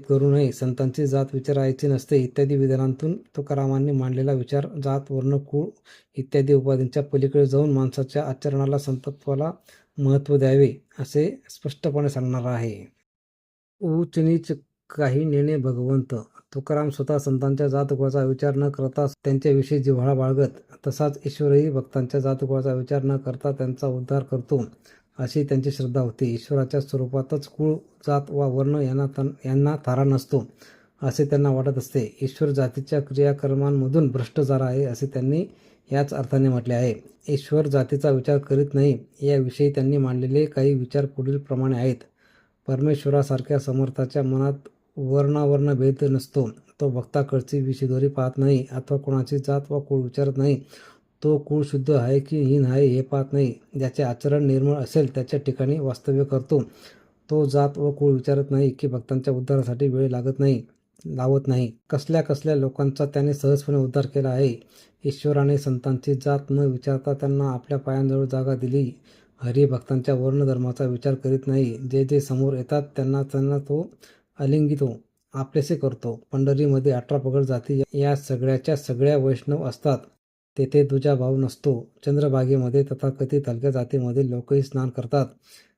Speaker 1: करू नये. संतांची जात विचारायची नसते इत्यादी विधानांतून तुकारामांनी मांडलेला विचार जात वर्ण कुळ इत्यादी उपाधींच्या पलीकडे जाऊन माणसाच्या आचरणाला संतत्वाला महत्त्व द्यावे असे स्पष्टपणे सांगणारा आहे. ऊच नीच काही नेणे भगवंत. तुकाराम स्वतः संतांच्या जातकुळाचा विचार न करता त्यांच्याविषयी जिव्हाळा बाळगत. तसाच ईश्वरही भक्तांच्या जातकुळाचा विचार न करता त्यांचा उद्धार करतो अशी त्यांची श्रद्धा होती. ईश्वराच्या स्वरूपातच कुळ जात वा वर्ण यांना थारा नसतो असे त्यांना वाटत असते. ईश्वर जातीच्या क्रियाकर्मांमधून भ्रष्ट झाला आहे असे त्यांनी याच अर्थाने म्हटले आहे. ईश्वर जातीचा विचार करीत नाही याविषयी त्यांनी मांडलेले काही विचार पुढील प्रमाणे आहेत. परमेश्वरासारख्या समर्थाच्या मनात वर्णावर्ण भेद नसतो. तो भक्ताकडची विषीदोरी पाहत नाही अथवा कोणाची जात वा कुळ विचारत नाही. तो कुळ शुद्ध आहे की हीन आहे हे पाहत नाही. ज्याचे आचरण निर्मळ असेल त्याच्या ठिकाणी वास्तव्य करतो. तो जात व कुळ विचारत नाही की भक्तांच्या उद्धारासाठी वेळ लावत नाही. कसल्या लोकांचा त्याने सहजपणे उद्धार केला आहे. ईश्वराने संतांची जात न विचारता त्यांना आपल्या पायांजवळ जागा दिली. हरी भक्तांच्या वर्णधर्माचा विचार करीत नाही. जे समोर येतात त्यांना तो आलिंगितो, आपलेसे करतो. पंढरीमध्ये 18 पगड जाती या सगळ्याच्या सगळ्या वैष्णव असतात. तेथे दुजाभाव नसतो. चंद्रभागेमध्ये तथाकथित हलक्या जातीमधील लोकही स्नान करतात.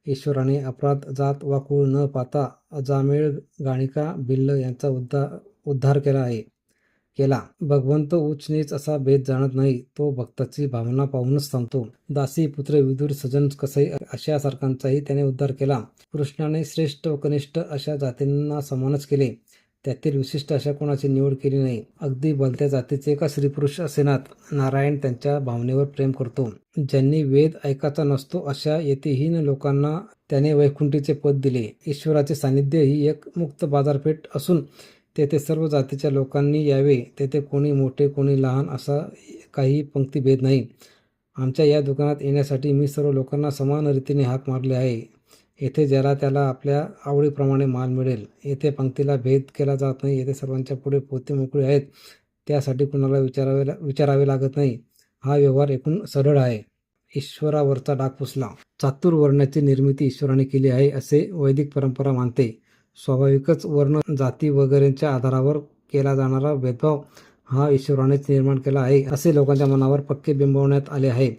Speaker 1: ईश्वराने अपराध जात वा कुळ न पाहता अजामेळ, गाणिका, भिल्ल यांचा उद्धार केला. भगवंत उच्च नीच असा भेद जाणत नाही. तो भक्ताची भावना पाहूनच थांबतो. दासी, पुत्र, विदुर, सजन, कसाई अशा सारखांचाही त्याने उद्धार केला. कृष्णाने श्रेष्ठ व कनिष्ठ अशा जातींना समानच केले. त्यातील विशिष्ट अशा कोणाची निवड केली नाही. अगदी भलत्या जातीचे का स्त्रीपुरुष असेनात, नारायण त्यांच्या भावनेवर प्रेम करतो. ज्यांनी वेद ऐकायचा नसतो अशा यतिहीन लोकांना त्याने वैकुंठीचे पद दिले. ईश्वराचे सानिध्य ही एक मुक्त बाजारपेठ असून तेथे सर्व जातीच्या लोकांनी यावे. तेथे कोणी मोठे कोणी लहान असा काही पंक्तीभेद नाही. आमच्या या दुकानात येण्यासाठी मी सर्व लोकांना समान रीतीने हाक मारले आहे. येथे ज्याला त्याला आपल्या आवडीप्रमाणे माल मिळेल. येथे पंक्तीला भेद केला जात नाही. येथे सर्वांच्या पुढे पोते मोकळे आहेत. त्यासाठी कुणाला विचारावे लागत नाही. हा व्यवहार एकूण सरळ आहे. ईश्वरावरचा डाग पुसला. चातुर्वर्ण्याची निर्मिती ईश्वराने केली आहे असे वैदिक परंपरा मानते. स्वाभाविकच वर्ण, जाती वगैरेंच्या आधारावर केला जाणारा भेदभाव हा ईश्वरानेच निर्माण केला आहे असे लोकांच्या मनावर पक्के बिंबवण्यात आले आहे.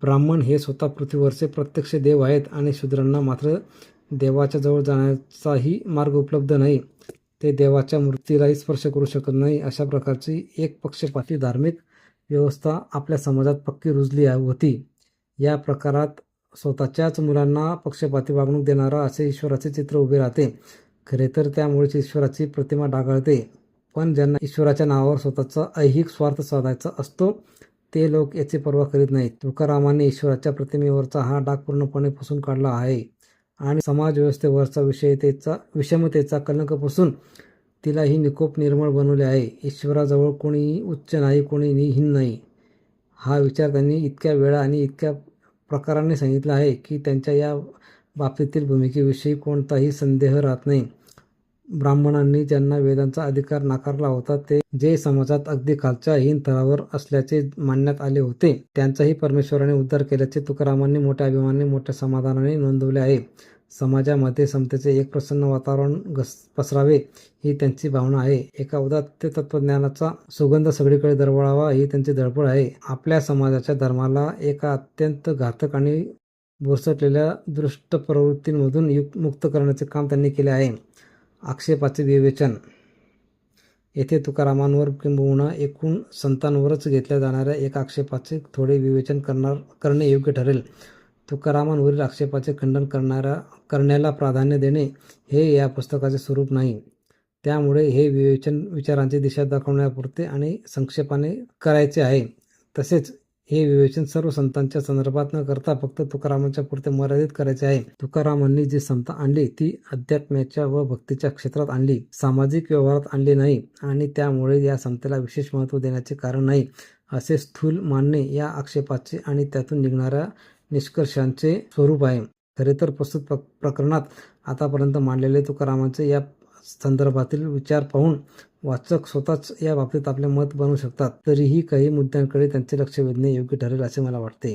Speaker 1: ब्राह्मण हे स्वतः पृथ्वीवरचे प्रत्यक्ष देव आहेत आणि शूद्रांना मात्र देवाच्या जवळ जाण्याचाही मार्ग उपलब्ध नाही. ते देवाच्या मूर्तीलाही स्पर्श करू शकत नाही. अशा प्रकारची एक पक्षपाती धार्मिक व्यवस्था आपल्या समाजात पक्की रुजली होती. या प्रकारात स्वतःच्याच मुलांना पक्षपाती वागणूक देणारा असे ईश्वराचे चित्र उभे राहते. खरे तर त्यामुळेच ईश्वराची प्रतिमा डागाळते. पण ज्यांना ईश्वराच्या नावावर स्वतःचा ऐहिक स्वार्थ साधायचा असतो ते लोक याची पर्वा करीत नाहीत. तुकारामांनी ईश्वराच्या प्रतिमेवरचा हा डाग पूर्णपणे पुसून काढला आहे आणि समाज व्यवस्थेवरचा विषमतेचा कलंक पुसून तिलाही निकोप निर्मळ बनवले आहे. ईश्वराजवळ कोणीही उच्च नाही, कोणीही हीन नाही. हा विचार त्यांनी इतक्या वेळा आणि इतक्या प्रकाराने सांगितला आहे की त्यांच्या या बाबतीतील भूमिकेविषयी कोणताही संदेह राहत नाही. ब्राह्मणांनी ज्यांना वेदांचा अधिकार नाकारला होता, ते जे समाजात अगदी खालच्या हीन थरावर असल्याचे मानण्यात आले होते, त्यांचाही परमेश्वराने उद्धार केल्याचे तुकारामांनी मोठ्या अभिमानाने, मोठ्या समाधानाने नोंदवले आहे. समाजामध्ये समतेचे एक प्रसन्न वातावरण पसरावे ही त्यांची भावना आहे. एका उदात्त तत्त्वज्ञानाचा सुगंध सगळीकडे दरवळावा ही त्यांची धडपड आहे. आपल्या समाजाच्या धर्माला एका अत्यंत घातक आणि बुरसटलेल्या दुष्ट प्रवृत्तींमधून मुक्त करण्याचे काम त्यांनी केले आहे. आक्षेपाचे विवेचन. येथे तुकारामांवर किंबहुना एकूण संतांवरच घेतल्या जाणाऱ्या एका आक्षेपाचे थोडे विवेचन करणे योग्य ठरेल. तुकारामांवरील आक्षेपाचे खंडन करण्याला प्राधान्य देणे हे या पुस्तकाचे स्वरूप नाही. त्यामुळे हे विवेचन विचारांची दिशा दाखवण्यापुरते आणि संक्षेपाने करायचे आहे. तसेच हे विवेचन सर्व संतांच्या संदर्भात न करता फक्त तुकारामांच्या पुरते मर्यादित करायचे आहे. तुकारामांनी जी समता आणली ती अध्यात्माच्या व भक्तीच्या क्षेत्रात आणली, सामाजिक व्यवहारात आणली नाही आणि त्यामुळे या समतेला विशेष महत्त्व देण्याचे कारण नाही असे स्थूल मानणे या आक्षेपाचे आणि त्यातून निघणाऱ्या निष्कर्षांचे स्वरूप आहे. खरे तर प्रस्तुत प्रकरणात आतापर्यंत मांडलेले तुकारामांचे या संदर्भातील विचार पाहून वाचक स्वतःच या बाबतीत आपले मत बनवू शकतात. तरीही काही मुद्द्यांकडे त्यांचे लक्ष वेधणे योग्य ठरेल असे मला वाटते.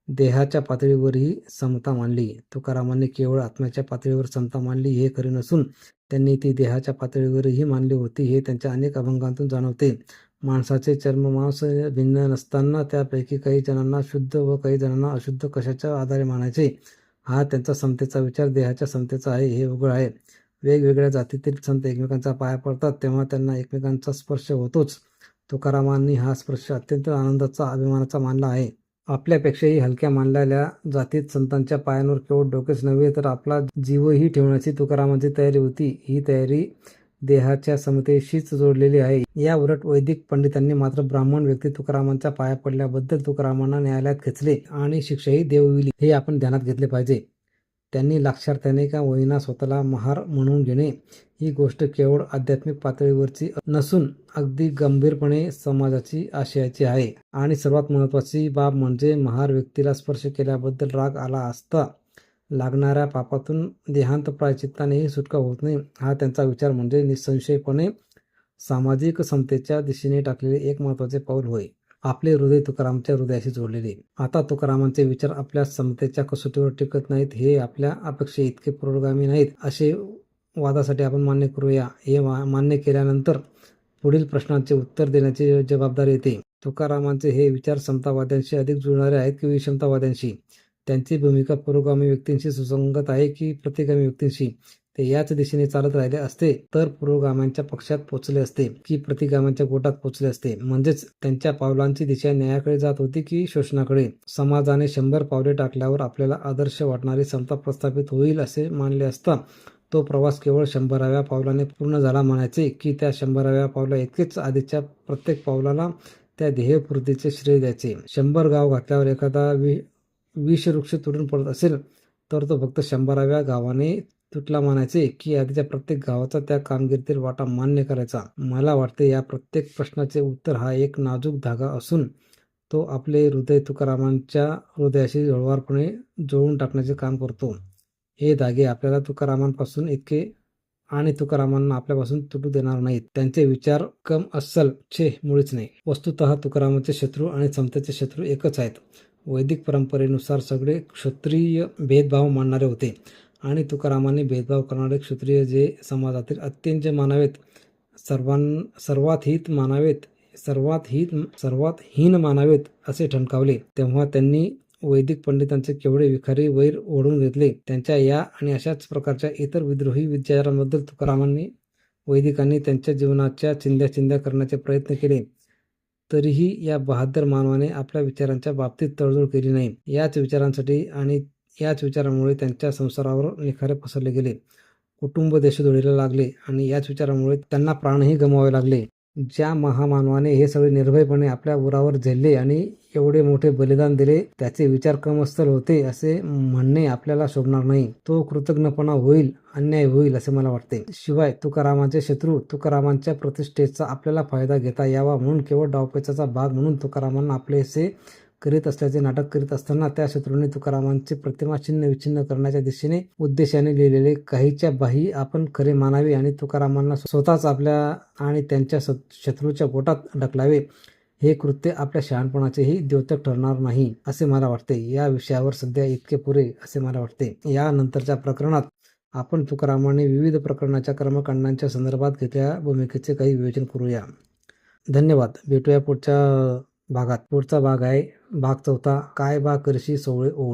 Speaker 1: देहाच्या पातळीवरही समता मांडली. तुकारामांनी केवळ आत्म्याच्या पातळीवर समता मांडली हे खरे नसून त्यांनी ती देहाच्या पातळीवरही मांडली होती हे त्यांच्या अनेक अभंगांतून जाणवते. माणसाचे चर्ममांस भिन्न नसताना त्यापैकी काही जणांना शुद्ध व काही जणांना अशुद्ध कशाच्या आधारे मानायचे हा त्यांचा समतेचा विचार देहाच्या समतेचा आहे हे उघड आहे. वेगवेगळ्या जातीतील संत एकमेकांचा पाया पडतात तेव्हा त्यांना एकमेकांचा स्पर्श होतोच. तुकारामांनी हा स्पर्श अत्यंत आनंदाचा, अभिमानाचा मानला आहे. आपल्यापेक्षाही हलक्या मानलेल्या जातीत संतांच्या पायांवर केवळ डोकेच नव्हे तर आपला जीवही ठेवण्याची तुकारामांची तयारी होती. ही तयारी देहाच्या समतेशीच जोडलेली आहे. या उलट वैदिक पंडितांनी मात्र ब्राह्मण व्यक्ती तुकारामांच्या पाया पडल्याबद्दल तुकारामांना न्यायालयात खेचले आणि शिक्षाही देवविली हे आपण ध्यानात घेतले पाहिजे. त्यांनी लाक्षार्थ्याने का होईना स्वतःला महार म्हणून घेणे ही गोष्ट केवळ आध्यात्मिक पातळीवरची नसून अगदी गंभीरपणे समाजाची आशयाची आहे. आणि सर्वात महत्त्वाची बाब म्हणजे महार व्यक्तीला स्पर्श केल्याबद्दल राग आला असता लागणाऱ्या पापातून देहांत प्रायचित्तानेही सुटका होत नाही हा त्यांचा विचार म्हणजे निसंशयपणे सामाजिक समतेच्या दिशेने टाकलेले एक महत्त्वाचे पाऊल होय. आपले हृदय तुकारामांच्या हृदयाशी जोडलेले. आता तुकारामांचे विचार आपल्या समतेच्या कसोटीवर टिकत नाहीत हे आपल्या अपेक्षे इतके पुरोगामी नाहीत असे वादासाठी आपण मान्य करूया. हे मान्य केल्यानंतर पुढील प्रश्नांचे उत्तर देण्याची जबाबदारी येते. तुकारामांचे हे विचार समतावाद्यांशी अधिक जुळणारे आहेत की विषमतावाद्यांशी? त्यांची भूमिका पुरोगामी व्यक्तींशी सुसंगत आहे की प्रतिगामी व्यक्तींशी? ते याच दिशेने चालत राहिले असते तर पुरोगाम्यांच्या पक्षात पोचले असते की प्रतिगाम्यांच्या गोटात पोचले असते? म्हणजेच त्यांच्या पावलांची दिशा न्यायाकडे जात होती की शोषणाकडे? समाजाने 100 पावले टाकल्यावर आपल्याला आदर्श वाटणारी समता प्रस्थापित होईल असे मानले असता तो प्रवास केवळ 100व्या पावलाने पूर्ण झाला म्हणायचे की त्या 100व्या पावला इतकेच आधीच्या प्रत्येक पावलाला त्या ध्येयपूर्तीचे श्रेय द्यायचे? 100 गाव घातल्यावर एखादा विषवृक्ष तुटून पडत असेल तर तो फक्त 100व्या गावाने तुटला म्हणायचे की आधीच्या प्रत्येक गावाचा त्या कामगिरीतील वाटा मान्य करायचा? मला वाटते या प्रत्येक प्रश्नाचे उत्तर हा एक नाजूक धागा असून तो आपले हृदय तुकारामांच्या हृदयाशी हळूवारपणे जोडून टाकण्याचे काम करतो. हे धागे आपल्याला तुकारामांपासून इतके आणि तुकारामांना आपल्यापासून तुटू देणार नाहीत. त्यांचे विचार कम अस्सल मुळीच नाही. वस्तुतः तुकारामांचे शत्रू आणि समतेचे शत्रू एकच आहेत. वैदिक परंपरेनुसार सगळे क्षत्रिय भेदभाव मानणारे होते आणि तुकारामांनी भेदभाव करणारे क्षत्रिय जे समाजातील अत्यंत मानावेत, सर्वात हीन मानावेत असे ठणकावले. तेव्हा त्यांनी वैदिक पंडितांचे केवढे विखारी वैर ओढून घेतले. त्यांच्या या आणि अशाच प्रकारच्या इतर विद्रोही विचारांबद्दल तुकारामांनी वैदिकांनी त्यांच्या जीवनाच्या चिंध्या करण्याचे प्रयत्न केले तरीही या बहादर मानवाने आपल्या विचारांच्या बाबतीत तडजोड केली नाही. याच विचारांसाठी आणि याच विचारांमुळे त्यांच्या संसारावर निखारे पसरले गेले. कुटुंब देशोधडीला लागले आणि याच विचारामुळे त्यांना प्राणही गमवावे लागले. ज्या महामानवाने हे सगळे निर्भयपणे आपल्या उरावर झेलले आणि एवढे मोठे बलिदान दिले, त्याचे विचार कमस्थल होते असे म्हणणे आपल्याला शोभणार नाही. तो कृतज्ञपणा होईल, अन्याय होईल असे मला वाटते. शिवाय तुकारामांचे शत्रू तुकारामांच्या प्रतिष्ठेचा आपल्याला फायदा घेता यावा म्हणून केवळ डावपेचाचा भाग म्हणून तुकारामांना आपलेसे करीत असल्याचे नाटक करीत असताना त्या शत्रूंनी तुकारामांची प्रतिमा छिन्न विछिन्न करण्याच्या दिशेने उद्देशाने लिहिलेले काहीच्या बाही आपण खरे मानावे आणि तुकारामांना स्वतःच आपल्या आणि त्यांच्या शत्रूच्या पोटात ढकलावे, हे कृत्य आपल्या शहाणपणाचेही द्योतक ठरणार नाही असे मला वाटते. या विषयावर सध्या इतके पुरे असे मला वाटते. यानंतरच्या प्रकरणात आपण तुकारामांनी विविध प्रकरणाच्या कर्मकांडांच्या संदर्भात घेतलेल्या भूमिकेचे काही विवेचन करूया. धन्यवाद. भेटूया पुढच्या भागात. पुढचा भाग आहे भाग 4, काय बा करशी सोवळे ओवळे.